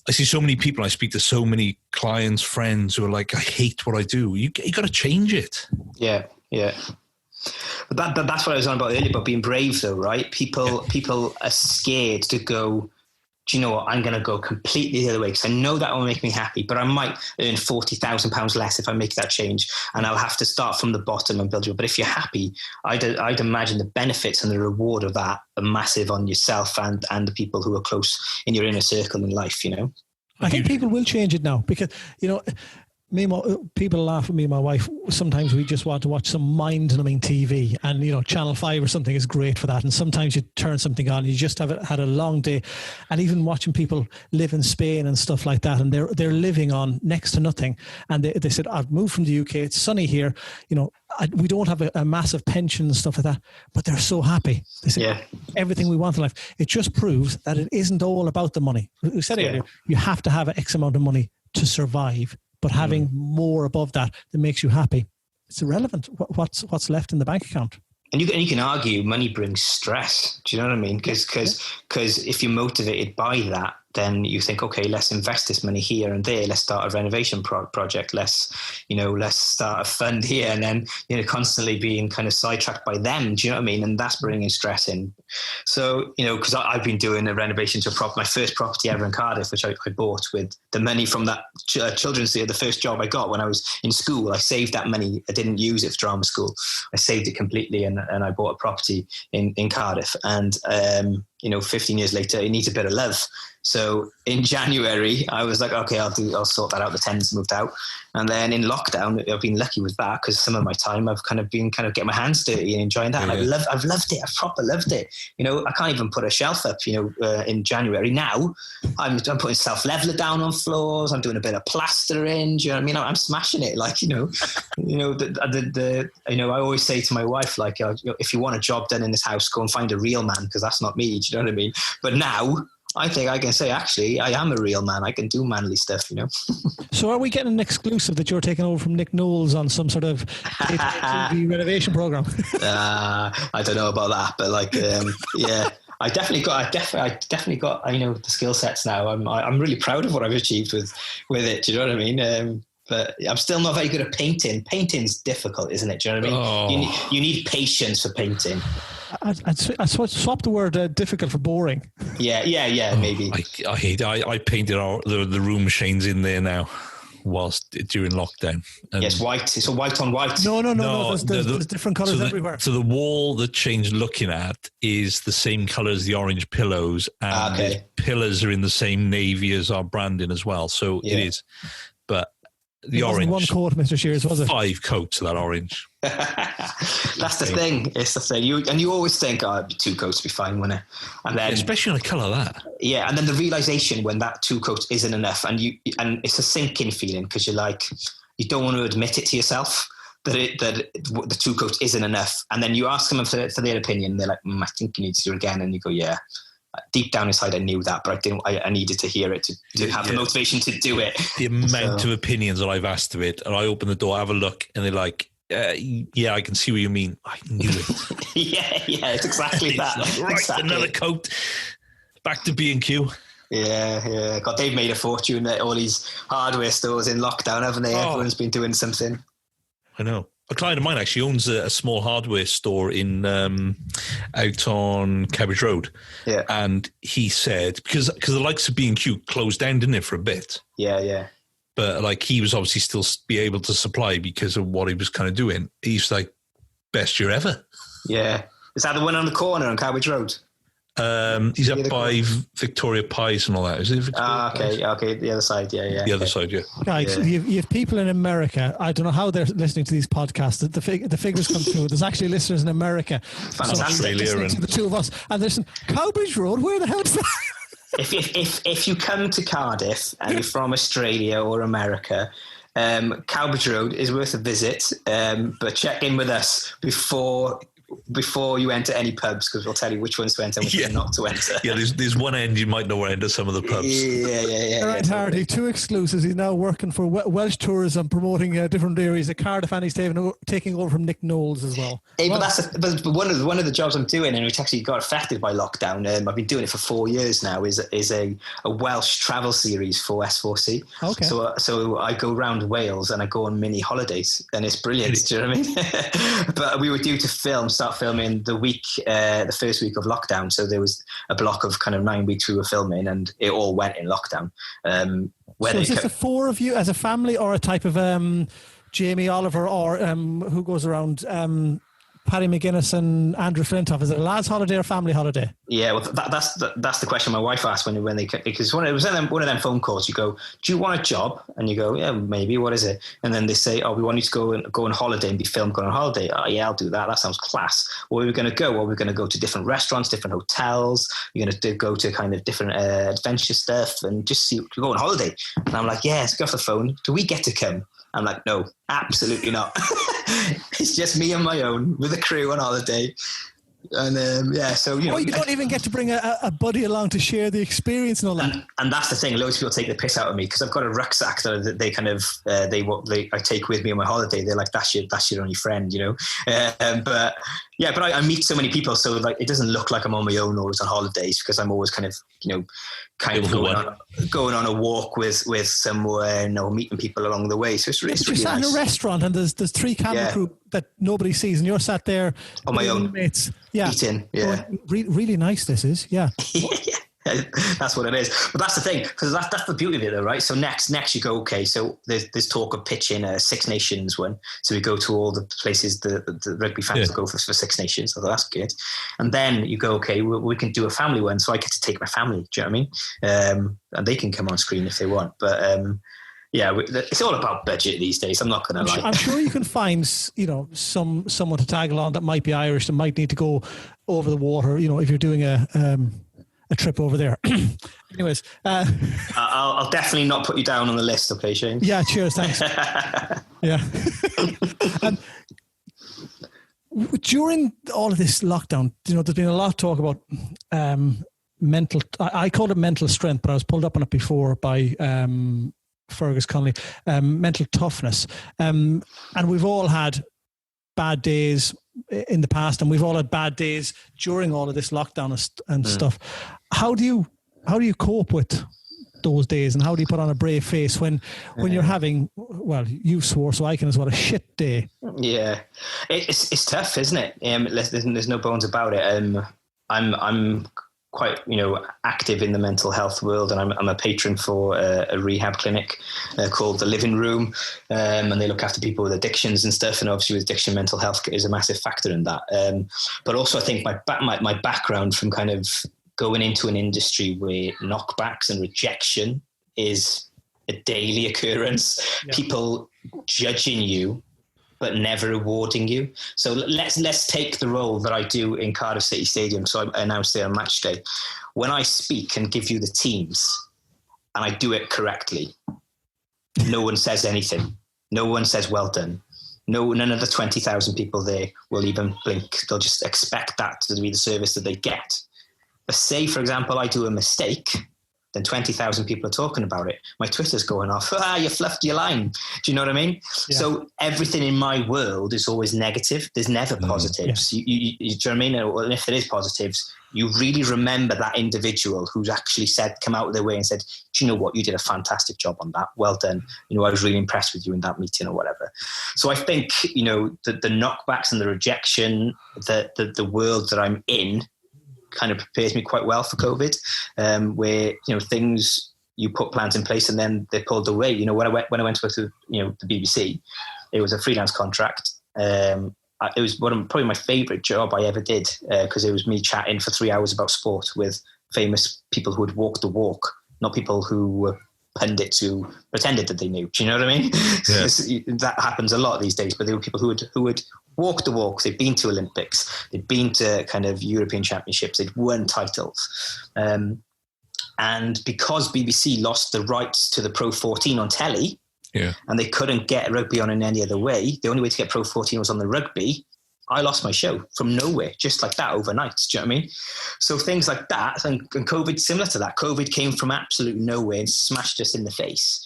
I see so many people. I speak to so many clients, friends who are like, I hate what I do. You got to change it. Yeah. But that's what I was on about earlier, about being brave, though, right? People are scared to go, do you know what? I'm going to go completely the other way, because I know that will make me happy, but I might earn £40,000 less if I make that change, and I'll have to start from the bottom and build you. But if you're happy, I'd imagine the benefits and the reward of that are massive on yourself and the people who are close in your inner circle in life. I think people will change it now, because people laugh at me and my wife. Sometimes we just want to watch some mind-numbing TV, and Channel 5 or something is great for that. And sometimes you turn something on and you just had a long day. And even watching people live in Spain and stuff like that, and they're living on next to nothing. And they said, I've moved from the UK, it's sunny here, we don't have a massive pension and stuff like that, but they're so happy. They said, everything we want in life. It just proves that it isn't all about the money. We said earlier, you have to have X amount of money to survive. But having more above that makes you happy, it's irrelevant what's left in the bank account. And you can argue money brings stress. Do you know what I mean? Because if you're motivated by that, then you think, okay, let's invest this money here and there. Let's start a renovation project. Let's start a fund here, and then, constantly being kind of sidetracked by them. Do you know what I mean? And that's bringing stress in. So, because I've been doing a renovation to my first property ever in Cardiff, which I bought with the money from that children's theatre, the first job I got when I was in school. I saved that money. I didn't use it for drama school. I saved it completely, and I bought a property in Cardiff. And 15 years later, it needs a bit of love. So in January, I was like, okay, I'll sort that out. The tenants moved out. And then in lockdown, I've been lucky with that, because some of my time I've kind of getting my hands dirty and enjoying that. Yeah. And I've loved it. I've proper loved it. I can't even put a shelf up, in January. Now I'm putting self-leveler down on floors. I'm doing a bit of plastering. Do you know what I mean? I'm smashing it. Like, I always say to my wife, like, if you want a job done in this house, go and find a real man, because that's not me. Do you know what I mean? But now I think I can say, actually, I am a real man. I can do manly stuff, So are we getting an exclusive that you're taking over from Nick Knowles on some sort of TV renovation program? I don't know about that, but I definitely got the skill sets now. I'm really proud of what I've achieved with it. Do you know what I mean? But I'm still not very good at painting. Painting's difficult, isn't it? Do you know what I mean? Oh. You need patience for painting. I'd swap the word difficult for boring. Yeah, maybe. I hate it. I painted the room machines in there now during lockdown. And yes, white. It's a white on white. No. There's different colours everywhere. So the wall that changed looking at is the same colour as the orange pillows, and the pillars are in the same navy as our branding as well. So it is. But The It wasn't orange. one coat, Mr. Shears, was it? 5 coats of that orange. That's the thing. It's the thing. You always think, oh, it'd be 2 coats would be fine, wouldn't it? And then, especially on a colour like that. yeah, and then the realization when that 2 coats isn't enough, and it's a sinking feeling because you're like, you don't want to admit it to yourself that the 2 coats isn't enough, and then you ask them for their opinion. They're like, I think you need to do it again, and you go, yeah. Deep down inside, I knew that, but I didn't. I needed to hear it to have the motivation to do it. The amount of opinions that I've asked of it, and I open the door, have a look, and they're like, "Yeah, I can see what you mean. I knew it." yeah, it's exactly that. Like, right, exactly. Another coat. Back to B&Q. Yeah. God, they've made a fortune at all these hardware stores in lockdown, haven't they? Everyone's been doing something. I know. A client of mine actually owns a small hardware store in out on Cabbage Road. Yeah. And he said, because the likes of B&Q closed down, didn't it, for a bit? Yeah. But like he was obviously still be able to supply because of what he was kind of doing. He's like, best year ever. Yeah. Is that the one on the corner on Cabbage Road? He's up by Victoria Pies and all that. Is it Victoria Okay. The other side, yeah. The other side, yeah. Guys, you have people in America. I don't know how they're listening to these podcasts. The figures come through. There's actually listeners in America. Australia to the two of us. And there's Cowbridge Road. Where the hell is that? If you come to Cardiff and you're from Australia or America, Cowbridge Road is worth a visit. But check in with us before you enter any pubs, because we'll tell you which ones to enter and which ones not to enter. Yeah, there's one end you might know where to enter some of the pubs. Yeah. Geraint Hardy, 2 exclusives. He's now working for Welsh Tourism, promoting different areas of Cardiff, and he's taking over from Nick Knowles as well. Hey, but that's one of the jobs I'm doing, and which actually got affected by lockdown. I've been doing it for 4 years now. Is a Welsh travel series for S4C. Okay. So I go around Wales and I go on mini holidays, and it's brilliant. Do you know what I mean? But we were due to start filming the first week of lockdown. So there was a block of kind of 9 weeks we were filming, and it all went in lockdown. So is this the 4 of you as a family, or a type of Jamie Oliver, or who goes around Paddy McGuinness and Andrew Flintoff? Is it a lads' holiday or family holiday? Yeah, well, that's the question my wife asked when they, because it was one of them phone calls. You go, do you want a job? And you go, yeah, maybe. What is it? And then they say, oh, we want you to go on holiday and be filmed going on holiday. Oh, yeah, I'll do that. That sounds class. Where are we going to go? Well, we're going to go to different restaurants, different hotels. You're going to go to kind of different adventure stuff and just go on holiday. And I'm like, yeah, let's go off the phone. Do we get to come? I'm like, no, absolutely not. It's just me on my own with a crew on holiday. And so, you know. You don't even get to bring a buddy along to share the experience and all that. And that's the thing. Loads of people take the piss out of me because I've got a rucksack that they kind of, I take with me on my holiday. They're like, that's your only friend, you know? But I meet so many people. So like, it doesn't look like I'm on my own always on holidays because I'm always kind of, you know, going on a walk with someone or meeting people along the way. So it's really you're sat nice. in a restaurant and there's 3 camera crew that nobody sees, and you're sat there on my own, mates, eating. Yeah, really nice. This is, yeah. That's what it is. But that's the thing, because that's the beauty of it, though, right? So next you go, okay. So there's talk of pitching a Six Nations one. So we go to all the places the rugby fans go for Six Nations. So that's good. And then you go, okay, we can do a family one. So I get to take my family. Do you know what I mean? And they can come on screen if they want. But it's all about budget these days. I'm not going to lie. I'm sure you can find, you know, someone to tag along that might be Irish, that might need to go over the water. You know, if you're doing a trip over there. Anyways, I'll definitely not put you down on the list, okay, Shane? Yeah, cheers, thanks. Yeah. During all of this lockdown, you know, there's been a lot of talk about mental. I called it mental strength, but I was pulled up on it before by Fergus Connolly. Mental toughness, and we've all had bad days in the past, and we've all had bad days during all of this lockdown and stuff. How do you cope with those days, and how do you put on a brave face when you're having, well, you swore so I can as well, a shit day? Yeah, it's tough, isn't it? There's no bones about it. I'm quite, you know, active in the mental health world, and I'm a patron for a rehab clinic called The Living Room, and they look after people with addictions and stuff. And obviously, with addiction, mental health is a massive factor in that. But also, I think my background from kind of going into an industry where knockbacks and rejection is a daily occurrence. People judging you, but never rewarding you. So let's take the role that I do in Cardiff City Stadium. So I announced it on match day. When I speak and give you the teams, and I do it correctly, no one says anything. No one says well done. None of the 20,000 people there will even blink. They'll just expect that to be the service that they get. But say, for example, I do a mistake, then 20,000 people are talking about it. My Twitter's going off. You fluffed your line. Do you know what I mean? Yeah. So everything in my world is always negative. There's never positives. Yeah. You do you know what I mean? And if there is positives, you really remember that individual who's actually come out of their way and said, do you know what? You did a fantastic job on that. Well done. You know, I was really impressed with you in that meeting or whatever. So I think, you know, the knockbacks and the rejection, the world that I'm in, kind of prepares me quite well for COVID, where, you know, things, you put plans in place and then they're pulled away. You know, when I went to work to, you know, the BBC, it was a freelance contract. It was probably my favourite job I ever did, because it was me chatting for 3 hours about sport with famous people who would walk the walk, not people who were pundits who pretended that they knew. Do you know what I mean? Yeah. That happens a lot these days, but there were people who would walk the walk. They'd been to Olympics, they'd been to kind of European championships, they'd won titles. And because BBC lost the rights to the Pro 14 on telly, and they couldn't get rugby on in any other way, the only way to get Pro 14 was on the rugby, I lost my show from nowhere, just like that overnight. Do you know what I mean? So things like that, and COVID, similar to that. COVID came from absolute nowhere and smashed us in the face.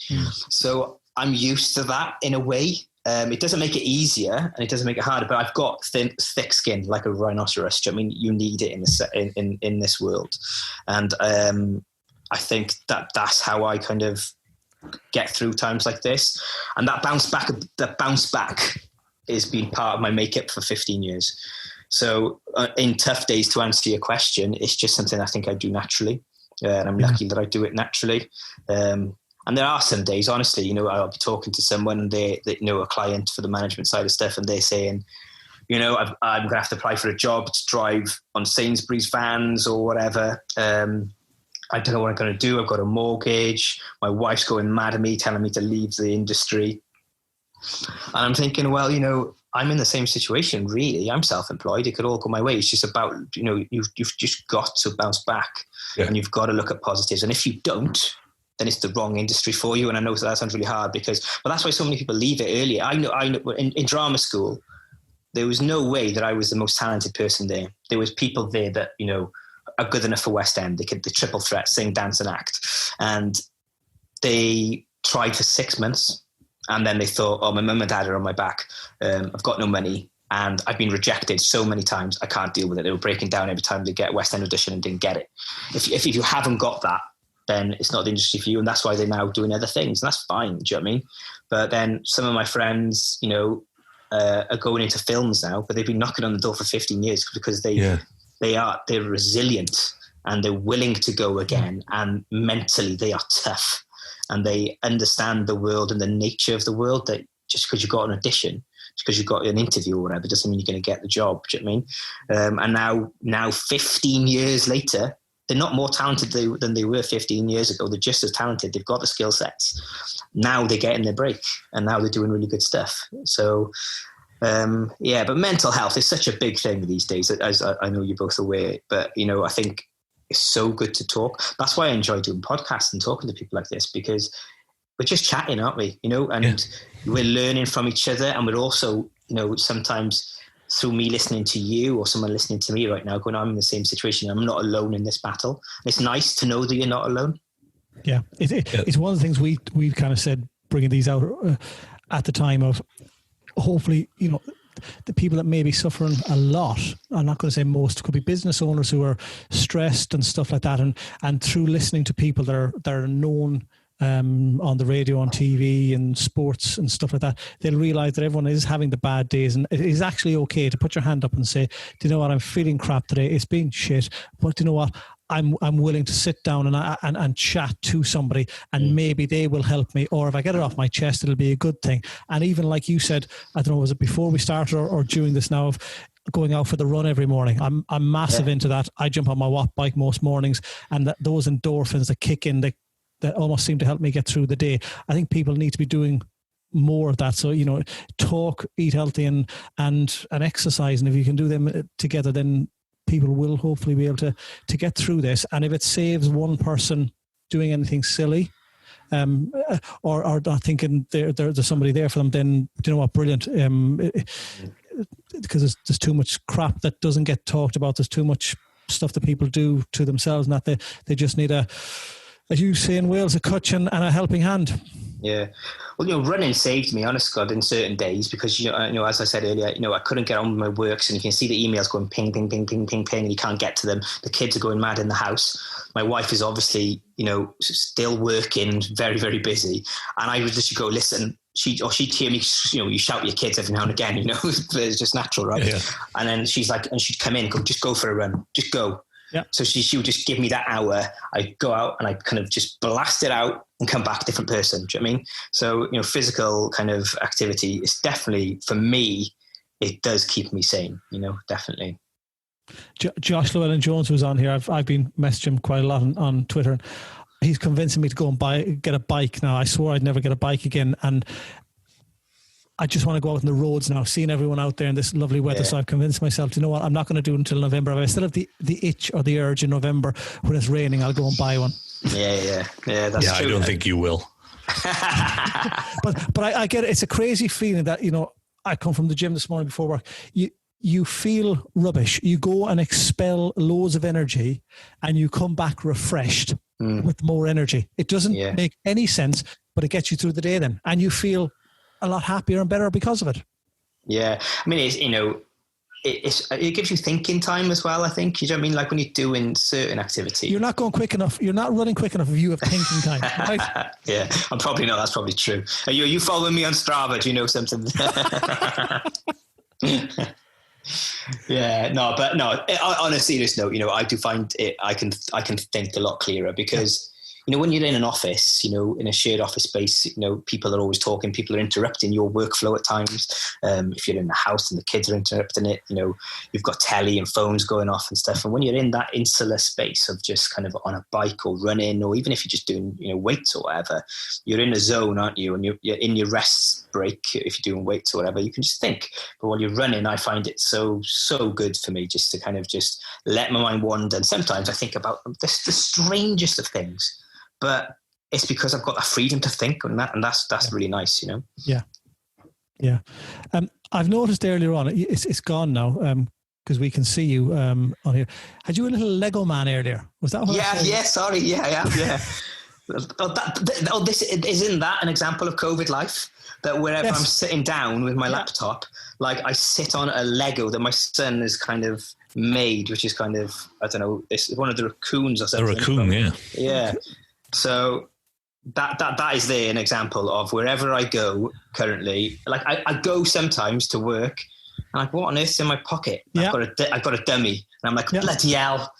So I'm used to that in a way. It doesn't make it easier and it doesn't make it harder, but I've got thick skin like a rhinoceros. Do you know what I mean? You need it in this world. And I think that's how I kind of get through times like this. And that bounce back has been part of my makeup for 15 years. So in tough days, to answer your question, it's just something I think I do naturally. And I'm lucky that I do it naturally. And there are some days, honestly, you know, I'll be talking to someone and they you know, a client for the management side of stuff, and they're saying, you know, I'm going to have to apply for a job to drive on Sainsbury's vans or whatever. I don't know what I'm going to do. I've got a mortgage. My wife's going mad at me, telling me to leave the industry. And I'm thinking, well, you know, I'm in the same situation, really. I'm self-employed. It could all go my way. It's just about, you know, you've just got to bounce back and you've got to look at positives. And if you don't, then it's the wrong industry for you. And I know that sounds really hard but that's why so many people leave it earlier. I know in drama school, there was no way that I was the most talented person there. There was people there that, you know, are good enough for West End. They could the triple threat, sing, dance and act. And they tried for 6 months. And then they thought, oh, my mum and dad are on my back. I've got no money. And I've been rejected so many times. I can't deal with it. They were breaking down every time they get a West End audition and didn't get it. If you haven't got that, then it's not the industry for you. And that's why they're now doing other things. And that's fine. Do you know what I mean? But then some of my friends, you know, are going into films now, but they've been knocking on the door for 15 years because they're resilient and they're willing to go again. And mentally they are tough. And they understand the world and the nature of the world, that just because you got an audition, just because you got an interview or whatever, doesn't mean you're going to get the job. Do you know what I mean? And now 15 years later, they're not more talented than they were 15 years ago. They're just as talented. They've got the skill sets. Now they're getting their break and now they're doing really good stuff. So, but mental health is such a big thing these days, as I know you're both aware. But, you know, I think it's so good to talk. That's why I enjoy doing podcasts and talking to people like this, because we're just chatting, aren't we? You know, and we're learning from each other. And we're also, you know, sometimes through me listening to you or someone listening to me right now going, I'm in the same situation. I'm not alone in this battle. And it's nice to know that you're not alone. Yeah. It's one of the things we kind of said, bringing these out at the time of, hopefully, you know, the people that may be suffering a lot, I'm not going to say most, could be business owners who are stressed and stuff like that. And through listening to people that are known on the radio, on TV and sports and stuff like that, they'll realize that everyone is having the bad days, and it is actually okay to put your hand up and say, do you know what, I'm feeling crap today, it's been shit, but do you know what, I'm willing to sit down and chat to somebody, and maybe they will help me, or if I get it off my chest, it'll be a good thing. And even like you said, I don't know, was it before we started or during this now, of going out for the run every morning? I'm massive into that. I jump on my watt bike most mornings, and those endorphins that kick in, that almost seem to help me get through the day. I think people need to be doing more of that. So, talk, eat healthy and exercise. And if you can do them together, then people will hopefully be able to get through this. And if it saves one person doing anything silly, or not thinking there's somebody there for them, then you know what, brilliant. Because there's too much crap that doesn't get talked about. There's too much stuff that people do to themselves, and that they just need as you say in Wales, a cutch and a helping hand. Yeah. Well, running saved me, honest God, in certain days, because, as I said earlier, I couldn't get on with my works, and you can see the emails going ping, ping, ping, ping, ping, ping, and you can't get to them. The kids are going mad in the house. My wife is obviously, still working, very, very busy. And I would just go, listen, she'd hear me, you shout at your kids every now and again, it's just natural, right? Yeah. And then she's like, and she'd come in, go, just go for a run, just go. Yeah. So she would just give me that hour. I'd go out and I'd kind of just blast it out and come back a different person. Do you know what I mean? So, physical kind of activity is definitely, for me, it does keep me sane, definitely. Josh Llewellyn-Jones was on here. I've been messaging him quite a lot on Twitter, and he's convincing me to go and get a bike now. I swore I'd never get a bike again. And I just want to go out on the roads now, seeing everyone out there in this lovely weather. Yeah. So I've convinced myself, you know what, I'm not going to do it until November. If I still have the itch or the urge in November when it's raining, I'll go and buy one. Yeah, that's true. I don't think you will. but I get it. It's a crazy feeling that, I come from the gym this morning before work. You feel rubbish. You go and expel loads of energy and you come back refreshed with more energy. It doesn't make any sense, but it gets you through the day then. And you feel a lot happier and better because of it. Yeah. I mean, it gives you thinking time as well, I think. You know what I mean? Like when you're doing certain activity. You're not going quick enough. You're not running quick enough if you have thinking time, right? Yeah, I'm probably not. That's probably true. Are you following me on Strava? Do you know something? Yeah, no, but no, on a serious note, I do find it, I can think a lot clearer because, when you're in an office, in a shared office space, people are always talking, people are interrupting your workflow at times. If you're in the house and the kids are interrupting it, you've got telly and phones going off and stuff. And when you're in that insular space of just kind of on a bike or running, or even if you're just doing, weights or whatever, you're in a zone, aren't you? And you're in your rest break, if you're doing weights or whatever, you can just think. But while you're running, I find it so good for me just to kind of just let my mind wander. And sometimes I think about the strangest of things. But it's because I've got that freedom to think and that's really nice, Yeah. I've noticed earlier on, it's gone now because we can see you on here. Had you a little Lego man earlier? Was that what sorry. Yeah. Isn't that an example of COVID life? That wherever I'm sitting down with my laptop, like I sit on a Lego that my son has kind of made, which is kind of, I don't know, it's one of the raccoons or something. A raccoon, yeah. Yeah. So that is there an example of wherever I go currently. Like I go sometimes to work, and like, what on earth's in my pocket? Yeah. I've got a dummy, and I'm like, bloody hell!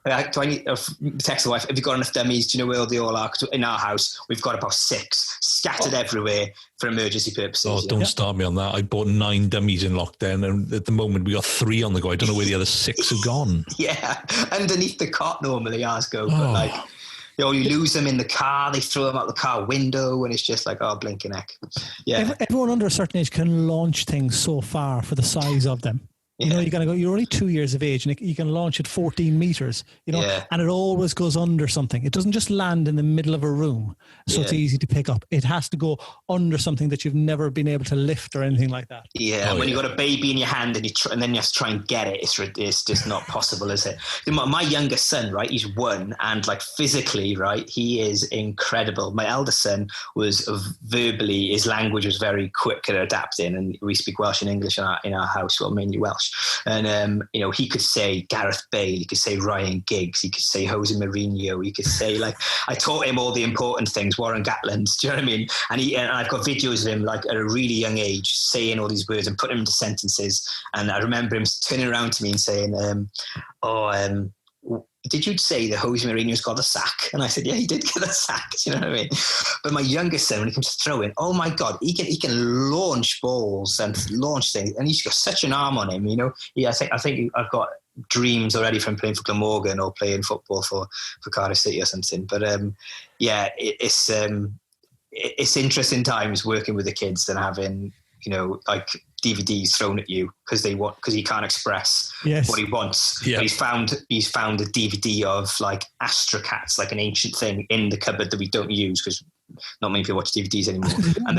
Do I need to text the wife? Have you got enough dummies? Do you know where they all are? In our house, we've got about 6 scattered everywhere for emergency purposes. Oh, don't start me on that. I bought 9 dummies in lockdown, and at the moment we got 3 on the go. I don't know where the other 6 have gone. Yeah, underneath the cot normally ours go, but like. You lose them in the car, they throw them out the car window, and it's just like, oh, blinking heck. Yeah. Everyone under a certain age can launch things so far for the size of them. Yeah. You're only 2 years of age and you can launch at 14 meters, and it always goes under something. It doesn't just land in the middle of a room. So it's easy to pick up. It has to go under something that you've never been able to lift or anything like that. Yeah. When you've got a baby in your hand and then you have to try and get it, it's just not possible, is it? My youngest son, right, he's 1, and like physically, right, he is incredible. My eldest son was verbally, his language was very quick at adapting, and we speak Welsh and English in our house, well, mainly Welsh. And, he could say Gareth Bale, he could say Ryan Giggs, he could say Jose Mourinho, he could say, like, I taught him all the important things, Warren Gatland, do you know what I mean? And I've got videos of him, like, at a really young age, saying all these words and putting them into sentences. And I remember him turning around to me and saying, did you say that Jose Mourinho's got the sack? And I said, yeah, he did get the sack. Do you know what I mean? But my youngest son, when it comes to throwing, oh my God, he can launch balls and launch things, and he's got such an arm on him. I think I've got dreams already from playing for Glamorgan or playing football for Cardiff City or something. But it's interesting times working with the kids and having, like DVDs thrown at you because he can't express what he wants. Yeah. But he's found a DVD of like Astra Cats, like an ancient thing in the cupboard that we don't use because not many people watch DVDs anymore. And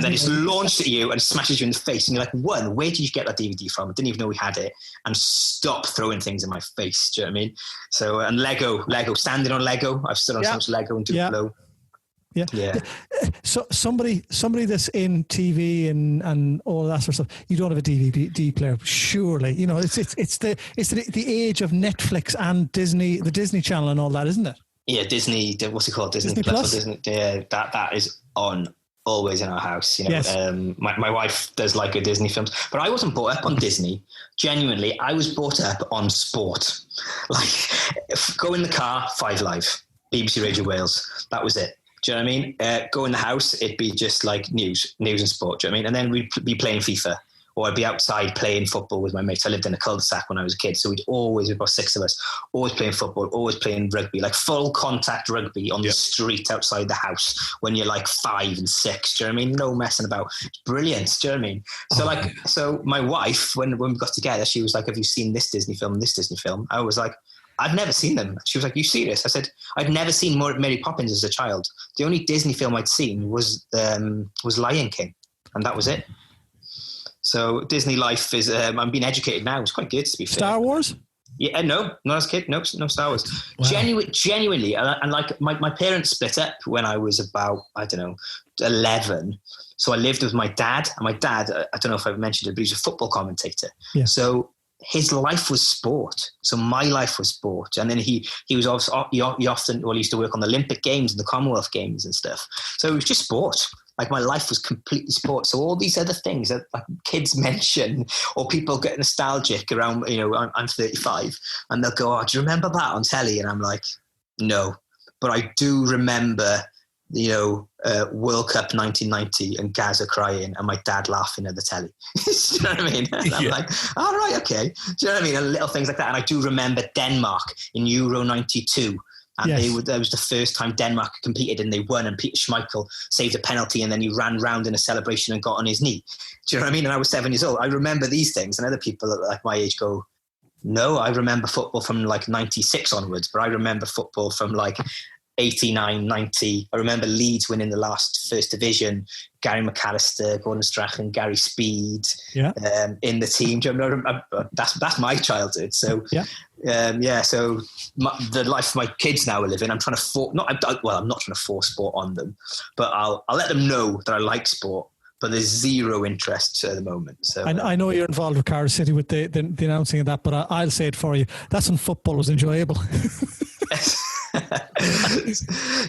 then it's launched at you and smashes you in the face. And you're like, where did you get that DVD from? I didn't even know we had it. And stop throwing things in my face. Do you know what I mean? So, and Lego, standing on Lego. I've stood on so much Lego and Duplo. Yeah. So somebody that's in TV and all that sort of stuff, you don't have a DVD player, surely. It's the age of Netflix and Disney, the Disney Channel and all that, isn't it? Yeah, Disney. What's it called? Disney Plus. Or Disney, yeah, that is on always in our house. Yes. My wife does like her Disney films, but I wasn't brought up on Disney. Genuinely, I was brought up on sport. Like, go in the car, 5 Live, BBC Radio Wales. That was it. Do you know what I mean? Go in the house, it'd be just like news and sport. Do you know what I mean? And then we'd be playing FIFA, or I'd be outside playing football with my mates. I lived in a cul-de-sac when I was a kid, so we'd always, about 6 of us, always playing football, always playing rugby, like full contact rugby on the street outside the house when you're like 5 and 6. Do you know what I mean? No messing about. It's brilliant. Do you know what I mean? So my wife, when we got together, she was like, "Have you seen this Disney film and this Disney film?" I was like, "I've never seen them." She was like, "You serious?" I said, "I'd never seen Mary Poppins as a child. The only Disney film I'd seen was Lion King, and that was it." So Disney life is, I'm being educated now. It's quite good, to be fair. Star Wars? Yeah, no, not as a kid. No Star Wars. Wow. Genuinely, and like my parents split up when I was about, 11. So I lived with my dad, and my dad, I don't know if I've mentioned it, but he's a football commentator. Yeah. So his life was sport. So my life was sport. And then he was also, he used to work on the Olympic Games and the Commonwealth Games and stuff. So it was just sport. Like, my life was completely sport. So all these other things that like kids mention, or people get nostalgic around, I'm 35 and they'll go, "Oh, do you remember that on telly?" And I'm like, "No, but I do remember, World Cup 1990 and Gaza crying and my dad laughing at the telly." Do you know what I mean? And I'm like, "All right, okay." Do you know what I mean? And little things like that. And I do remember Denmark in Euro 92. And that was the first time Denmark competed and they won, and Peter Schmeichel saved a penalty and then he ran round in a celebration and got on his knee. Do you know what I mean? And I was 7 years old. I remember these things, and other people at like my age go, "No, I remember football from like 96 onwards, but I remember football from like 89, 90. I remember Leeds winning the last First Division, Gary McAllister, Gordon Strachan, Gary Speed in the team." Do you know, that's my childhood. So so the life my kids now are living, I'm trying to I'm not trying to force sport on them, but I'll let them know that I like sport, but there's zero interest at the moment. So I know you're involved with Cardiff City with the announcing of that, but I'll say it for you. That's when football was enjoyable.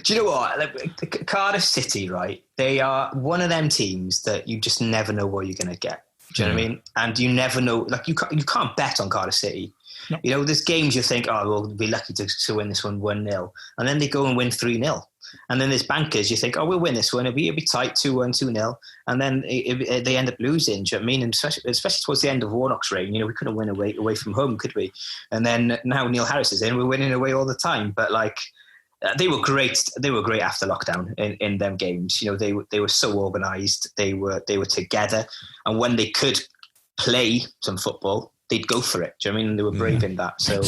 Do you know what? Like, Cardiff City, right? They are one of them teams that you just never know what you're going to get. Do you know what I mean? And you never know. Like, you can't bet on Cardiff City. No. There's games you think, "Oh, we'll be lucky to win this one 1-0. And then they go and win 3-0. And then there's bankers, you think, "Oh, we'll win this one. It'll be tight, 2-1, 2-0. And then they end up losing. Do you know what I mean? And especially towards the end of Warnock's reign, we couldn't win away from home, could we? And then now Neil Harris is in, we're winning away all the time. But like, they were great. They were great after lockdown in them games. They were so organised. They were together. And when they could play some football, they'd go for it. Do you know what I mean? They were brave in that. So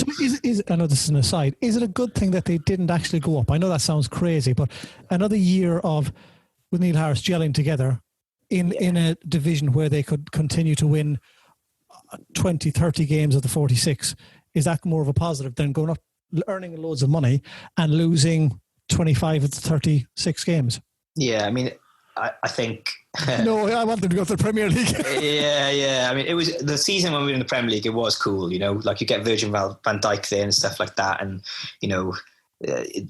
I know this is an aside. Is it a good thing that they didn't actually go up? I know that sounds crazy, but another year with Neil Harris gelling together in a division where they could continue to win 20, 30 games of the 46, is that more of a positive than going up, earning loads of money and losing 25 of the 36 games? Yeah, I mean, I think... No, I want them to go to the Premier League. Yeah. I mean, it was the season when we were in the Premier League, it was cool, like you get Virgil van Dijk there and stuff like that. And,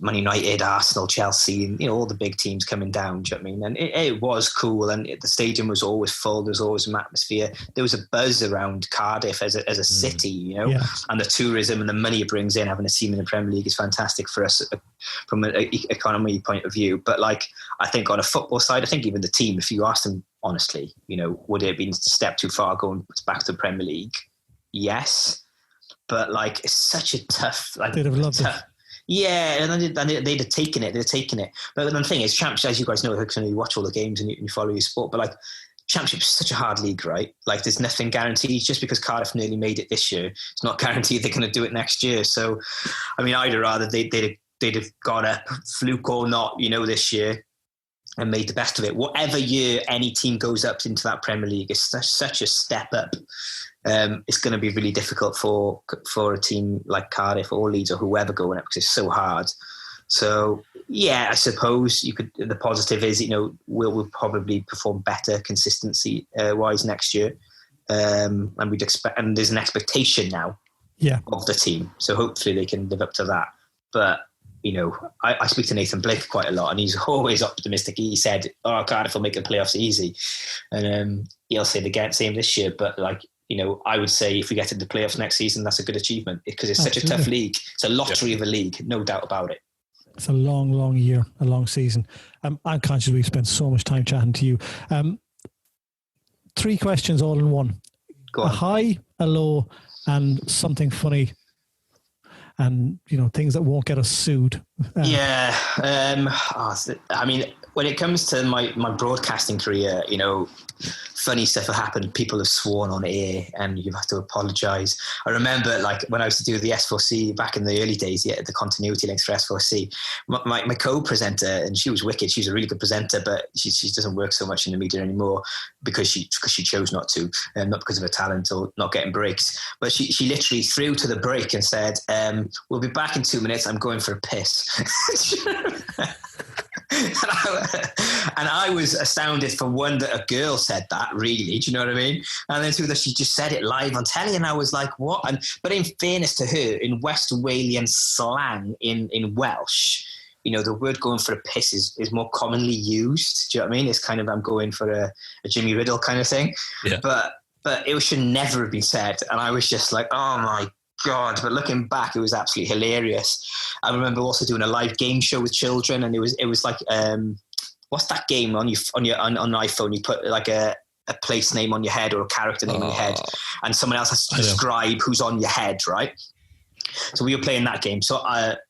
Man United, Arsenal, Chelsea, and, all the big teams coming down. Do you know what I mean? And it was cool. And the stadium was always full. There was always an atmosphere. There was a buzz around Cardiff as a city, and the tourism and the money it brings in, having a team in the Premier League is fantastic for us from an economy point of view. But like, I think on a football side, I think even the team, if you ask them honestly, would it have been a step too far going back to the Premier League? Yes. but like it's such a tough. Like, they'd have loved it. Yeah, and they'd have taken it. They'd have taken it. But the thing is, Championship, as you guys know, you watch all the games and you follow your sport. But like, Championship is such a hard league, right? Like, there's nothing guaranteed. Just because Cardiff nearly made it this year, it's not guaranteed they're going to do it next year. So, I mean, I'd rather they'd have got up, fluke or not, this year, and made the best of it. Whatever year any team goes up into that Premier League, it's such a step up. It's going to be really difficult for a team like Cardiff or Leeds or whoever going up, because it's so hard. So yeah, I suppose the positive is, we'll probably perform better consistency wise next year, and we'd expect, and there's an expectation now, of the team. So hopefully they can live up to that. But I speak to Nathan Blake quite a lot, and he's always optimistic. He said, Cardiff will make the playoffs easy, and he'll say the same this year. But I would say if we get into the playoffs next season, that's a good achievement, because it's such a tough league. It's a lottery of a league, no doubt about it. It's a long, long year, a long season. I'm conscious we've spent so much time chatting to you. 3 questions all in one. Go on. A high, a low, and something funny, and things that won't get us sued. I mean, when it comes to my broadcasting career, funny stuff have happened. People have sworn on air, and you have to apologise. I remember, when I used to do the S4C back in the early days, the continuity links for S4C. My co-presenter, and she was wicked. She was a really good presenter, but she doesn't work so much in the media anymore because she chose not to, not because of her talent or not getting breaks. But she literally threw to the break and said, "We'll be back in 2 minutes. I'm going for a piss." And I was astounded, for one, that a girl said that, really. Do you know what I mean? And then two, that she just said it live on telly, and I was like, what? But in fairness to her, in West Walian slang, in Welsh, the word going for a piss is more commonly used. Do you know what I mean? It's kind of, I'm going for a Jimmy Riddle kind of thing. Yeah. But it should never have been said. And I was just like, oh my God. But looking back, it was absolutely hilarious. I remember also doing a live game show with children, and it was like, what's that game on iPhone? You put like a place name on your head or a character name on your head, and someone else has to describe who's on your head, right? So we were playing that game. So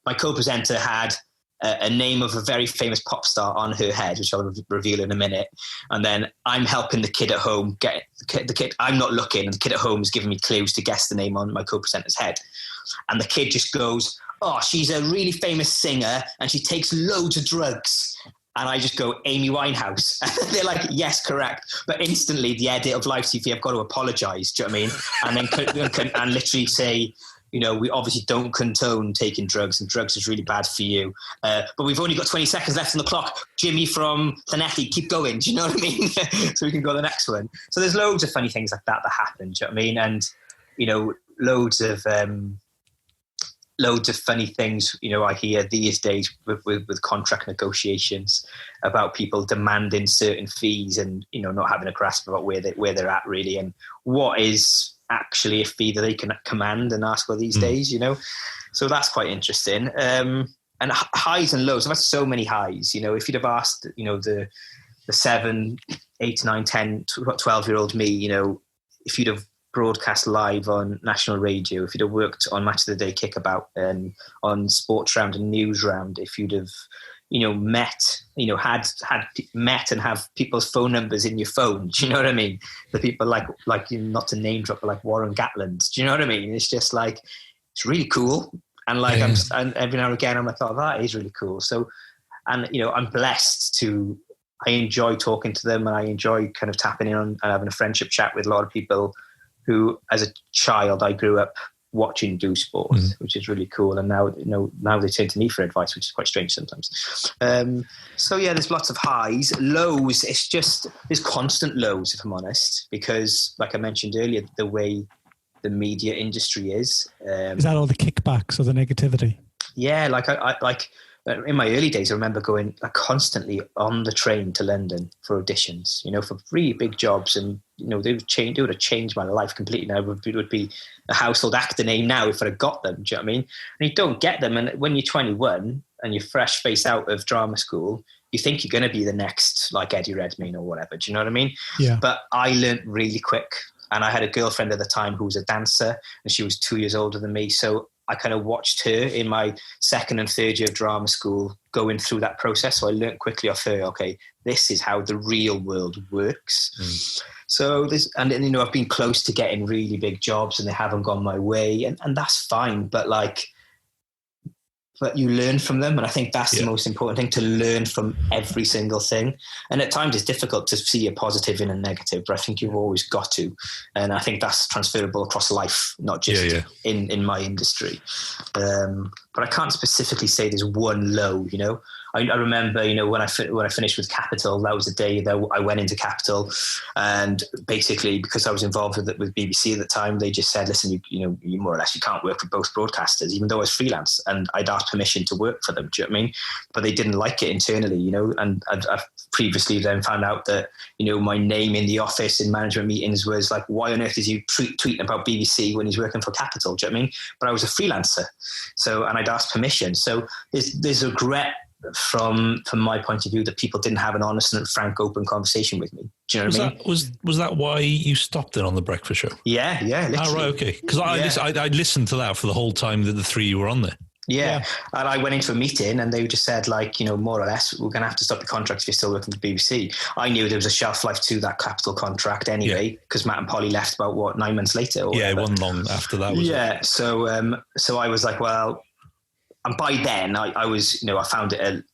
my co-presenter had a name of a very famous pop star on her head, which I'll reveal in a minute. And then I'm helping the kid at home get the kid. I'm not looking, and the kid at home is giving me clues to guess the name on my co-presenter's head. And the kid just goes, "Oh, she's a really famous singer, and she takes loads of drugs." And I just go, "Amy Winehouse." And they're like, "Yes, correct." But instantly, the edit of live TV, I've got to apologise. Do you know what I mean? And then and literally say, we obviously don't condone taking drugs, and drugs is really bad for you. But we've only got 20 seconds left on the clock. Jimmy from Llanelli, keep going. Do you know what I mean? So we can go to the next one. So there's loads of funny things like that happen. Do you know what I mean? And, loads of funny things, I hear these days with contract negotiations about people demanding certain fees and, not having a grasp about where they're at really, and what is actually a fee that they can command and ask for these days, So that's quite interesting. And highs and lows. I've had so many highs, if you'd have asked, the 7, 8, 9, 10, 12-year-old me, if you'd have broadcast live on national radio, if you'd have worked on Match of the Day Kickabout and on Sports Round and News Round, if you'd have, met, had met and have people's phone numbers in your phone, do you know what I mean? The people like not to name drop, but like Warren Gatland, do you know what I mean? It's just like, it's really cool. And and every now and again, I'm like, oh, that is really cool. So, and, I'm blessed I enjoy talking to them, and I enjoy kind of tapping in on and having a friendship chat with a lot of people who, as a child, I grew up watching do sport, which is really cool. And now, now they turn to me for advice, which is quite strange sometimes. So yeah, there's lots of highs. Lows, there's constant lows, if I'm honest, because like I mentioned earlier, the way the media industry is that all the kickbacks or the negativity? Yeah, I in my early days, I remember going constantly on the train to London for auditions, for really big jobs. And, they would have changed my life completely. Now it would be a household actor name now if I had got them. Do you know what I mean? And you don't get them. And when you're 21 and you're fresh faced out of drama school, you think you're going to be the next, like Eddie Redmayne or whatever. Do you know what I mean? Yeah. But I learned really quick And I had a girlfriend at the time who was a dancer, and she was 2 years older than me. So I kind of watched her in my second and third year of drama school going through that process. So I learned quickly off her, okay, this is how the real world works. So I've been close to getting really big jobs and they haven't gone my way, and that's fine. But you learn from them. And I think that's the most important thing, to learn from every single thing. And at times it's difficult to see a positive in a negative, but I think you've always got to. And I think that's transferable across life, not just in my industry. But I can't specifically say there's one low, I remember, when I finished with Capital, that was the day that I went into Capital, and basically because I was involved with BBC at the time, they just said, listen, you more or less, you can't work for both broadcasters, even though I was freelance, and I'd asked permission to work for them. Do you know what I mean? But they didn't like it internally, and I've previously then found out that, my name in the office in management meetings was like, why on earth is he tweeting about BBC when he's working for Capital? Do you know what I mean? But I was a freelancer. So, and I'd asked permission. So there's regret from my point of view that people didn't have an honest and frank, open conversation with me. Do you know what I mean? Was that why you stopped it on the breakfast show? Yeah, literally. Oh, right, okay. Because I listened to that for the whole time that the three you were on there. Yeah. And I went into a meeting and they just said, like, more or less, we're going to have to stop the contract if you're still working for BBC. I knew there was a shelf life to that Capital contract anyway, because Matt and Polly left about 9 months later. Or it wasn't long after that, was it? So I was like, well. And by then, I was, I found it,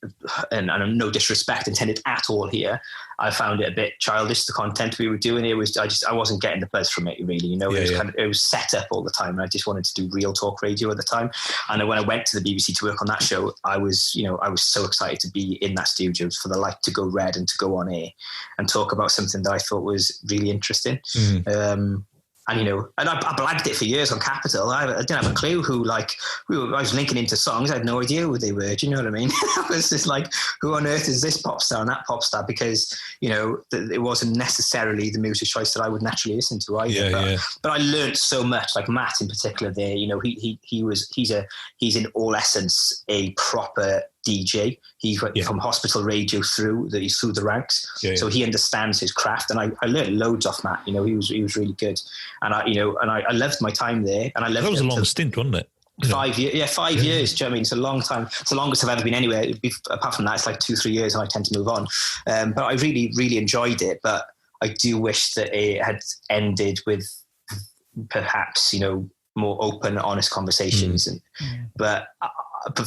and no disrespect intended at all here, I found it a bit childish, the content we were doing. I wasn't getting the buzz from it, really. It was set up all the time, and I just wanted to do real talk radio at the time. And when I went to the BBC to work on that show, I was so excited to be in that studio, for the light to go red and to go on air and talk about something that I thought was really interesting. And, and I blagged it for years on Capital. I didn't have a clue who, I was linking into songs. I had no idea who they were. Do you know what I mean? I was just like, who on earth is this pop star and that pop star? Because, it wasn't necessarily the music choice that I would naturally listen to either. But I learned so much, like Matt in particular there, he's in all essence a proper DJ. He went from hospital radio through the ranks, so he understands his craft, and I learned loads off Matt. He was really good, and I loved my time there, and I loved. That was a long stint, wasn't it? 5 years, 5 years. Do you know what I mean? It's a long time. It's the longest I've ever been anywhere. Apart from that, it's like 2-3 years, and I tend to move on. But I really, really enjoyed it. But I do wish that it had ended with perhaps more open, honest conversations. But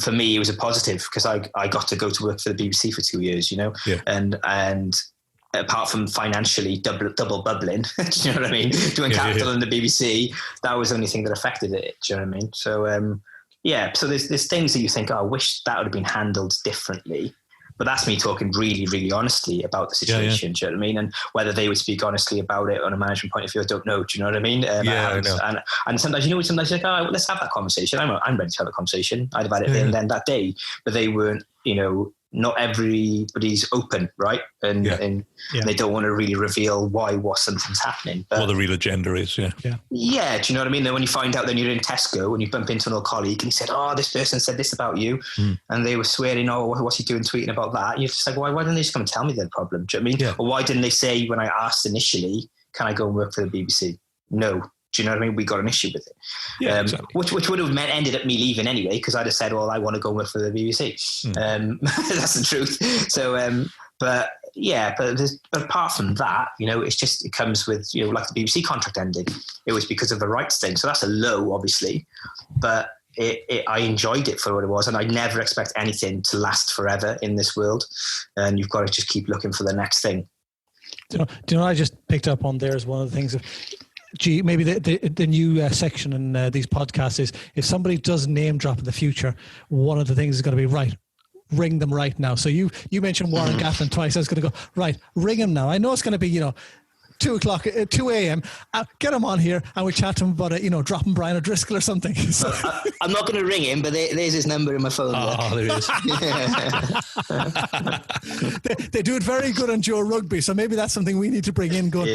for me, it was a positive because I got to go to work for the BBC for 2 years, and apart from financially double bubbling, do you know what I mean? Doing Capital and the BBC, that was the only thing that affected it. Do you know what I mean? So, so there's things that you think, I wish that would have been handled differently. But that's me talking really, really honestly about the situation. Do you know what I mean? And whether they would speak honestly about it on a management point of view, I don't know. Do you know what I mean? I know. And sometimes, sometimes you're like, let's have that conversation. I'm ready to have a conversation. I'd have had it there and then that day. But they weren't, not everybody's open, right? And they don't want to really reveal what something's happening. But, what the real agenda is, Yeah, do you know what I mean? Then when you find out, then you're in Tesco and you bump into an old colleague and he said, this person said this about you. And they were swearing, what's he doing tweeting about that? You're just like, why didn't they just come and tell me the problem? Do you know what I mean? Or why didn't they say when I asked initially, can I go and work for the BBC? No. Do you know what I mean? We got an issue with it. Exactly. Which would have ended up me leaving anyway, because I'd have said, well, I want to go work for the BBC. That's the truth. So, but apart from that, it comes with, like the BBC contract ended. It was because of the rights thing. So that's a low, obviously. But I enjoyed it for what it was, and I never expect anything to last forever in this world. And you've got to just keep looking for the next thing. Do you know what I just picked up on there is one of the things of, maybe the new section in these podcasts is, if somebody does name drop in the future, one of the things is going to be, right, ring them right now. So you mentioned Warren Gatlin twice. I was going to go, right, ring him now. I know it's going to be, 2 a.m. Get him on here and we'll chat to him about dropping Brian O'Driscoll or something. So. I'm not going to ring him, but there's his number in my phone. There it is. They do it very good on Joe Rugby, so maybe that's something we need to bring in. Going,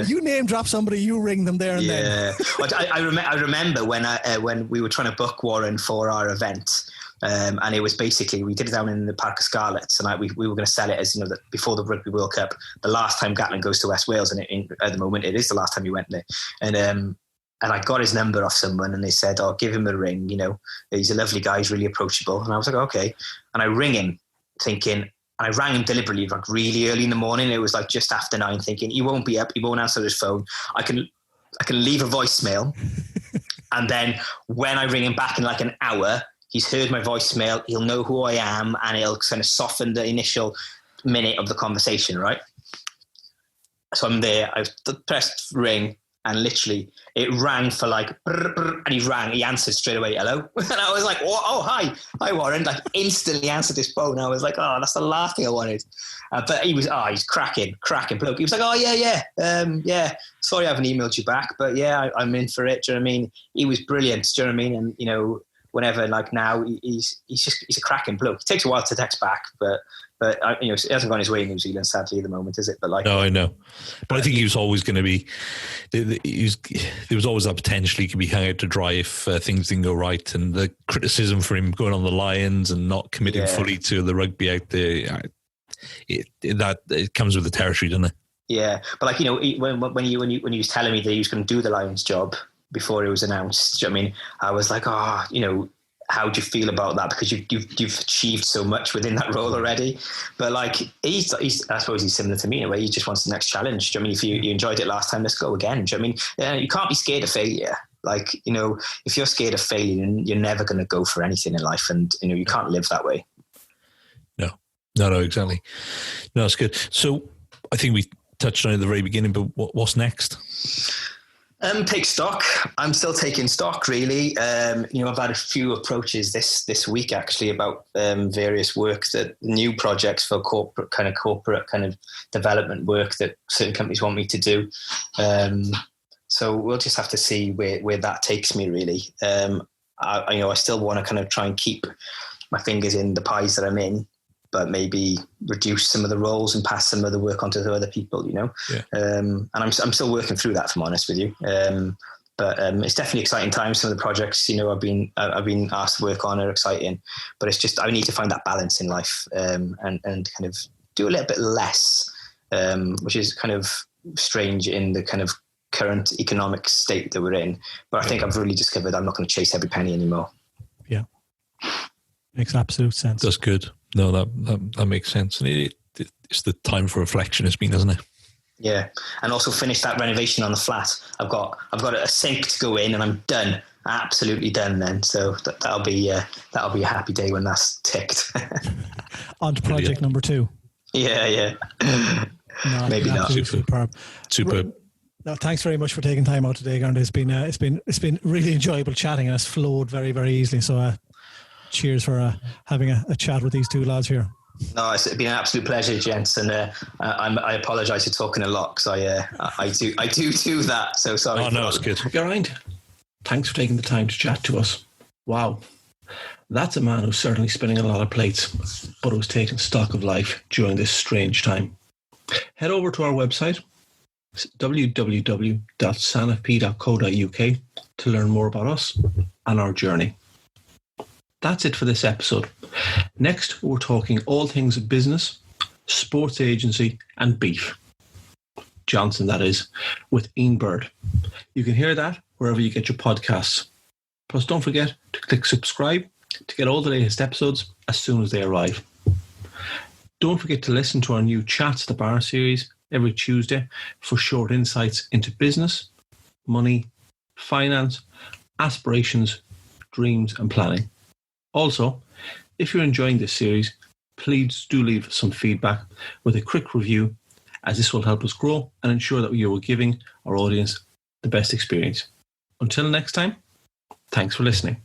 you name drop somebody, you ring them there and then. I remember when we were trying to book Warren for our event. And it was basically, we did it down in the Parc y Scarlets, and we were going to sell it as, before the Rugby World Cup, the last time Gatlin goes to West Wales, and at the moment it is the last time he went there. And I got his number off someone, and they said, "Oh, give him a ring. He's a lovely guy. He's really approachable." And I was like, "Okay." And I ring him, thinking. I rang him deliberately, like really early in the morning. It was like just after 9, thinking he won't be up. He won't answer his phone. I can leave a voicemail, and then when I ring him back in like an hour, he's heard my voicemail. He'll know who I am, and it'll kind of soften the initial minute of the conversation, right? So I'm there. I pressed ring. And literally, it rang for like, and he answered straight away, hello? And I was like, oh, hi, Warren. Like instantly answered his phone. I was like, oh, that's the last thing I wanted. But he's cracking bloke. He was like, oh, yeah. Sorry I haven't emailed you back, but yeah, I'm in for it. Do you know what I mean? He was brilliant. Do you know what I mean? And, whenever, like now, he's a cracking bloke. It takes a while to text back, but it hasn't gone his way in New Zealand, sadly, at the moment, is it? But no, I know. But I think he was always going to be. There was always that potential he could be hung out to dry if things didn't go right, and the criticism for him going on the Lions and not committing fully to the rugby out there, it comes with the territory, doesn't it? Yeah, but like when he was telling me that he was going to do the Lions job before it was announced, do you know what I mean? I was like, how do you feel about that? Because you've achieved so much within that role already. But like he's I suppose he's similar to me in a way. He just wants the next challenge. Do you know what I mean? If you enjoyed it last time, let's go again. Do you know what I mean? You can't be scared of failure. Like, if you're scared of failing, you're never going to go for anything in life, and you can't live that way. No, exactly. No, it's good. So I think we touched on it at the very beginning, but what's next? Take stock. I'm still taking stock, really. I've had a few approaches this week actually about various new projects for corporate kind of development work that certain companies want me to do. So we'll just have to see where that takes me, really. I still want to kind of try and keep my fingers in the pies that I'm in, but maybe reduce some of the roles and pass some of the work onto other people, Yeah. And I'm still working through that, if I'm honest with you. But it's definitely exciting times. Some of the projects, I've been asked to work on are exciting, but it's just, I need to find that balance in life, and kind of do a little bit less, which is kind of strange in the kind of current economic state that we're in. But I think I've really discovered I'm not going to chase every penny anymore. Yeah. Makes absolute sense. That's good. No, that makes sense. And it's the time for reflection it's been, isn't it? Yeah. And also finish that renovation on the flat. I've got a sink to go in, and I'm done. Absolutely done then. So that'll be a happy day when that's ticked. On to project number 2. Yeah. No, maybe not. Superb. No, thanks very much for taking time out today, Geraint. It's been really enjoyable chatting, and it's flowed very, very easily. So cheers for having a chat with these two lads here. No, it's been an absolute pleasure, gents, and I apologise for talking a lot, because I do that. So sorry. Oh no, it's good. Geraint, thanks for taking the time to chat to us. Wow, that's a man who's certainly spinning a lot of plates, but who's taking stock of life during this strange time. Head over to our website, www.sanfp.co.uk, to learn more about us and our journey. That's it for this episode. Next, we're talking all things business, sports agency, and beef. Johnson, that is, with Ian Bird. You can hear that wherever you get your podcasts. Plus, don't forget to click subscribe to get all the latest episodes as soon as they arrive. Don't forget to listen to our new Chats at the Bar series every Tuesday for short insights into business, money, finance, aspirations, dreams, and planning. Also, if you're enjoying this series, please do leave some feedback with a quick review, as this will help us grow and ensure that you are giving our audience the best experience. Until next time, thanks for listening.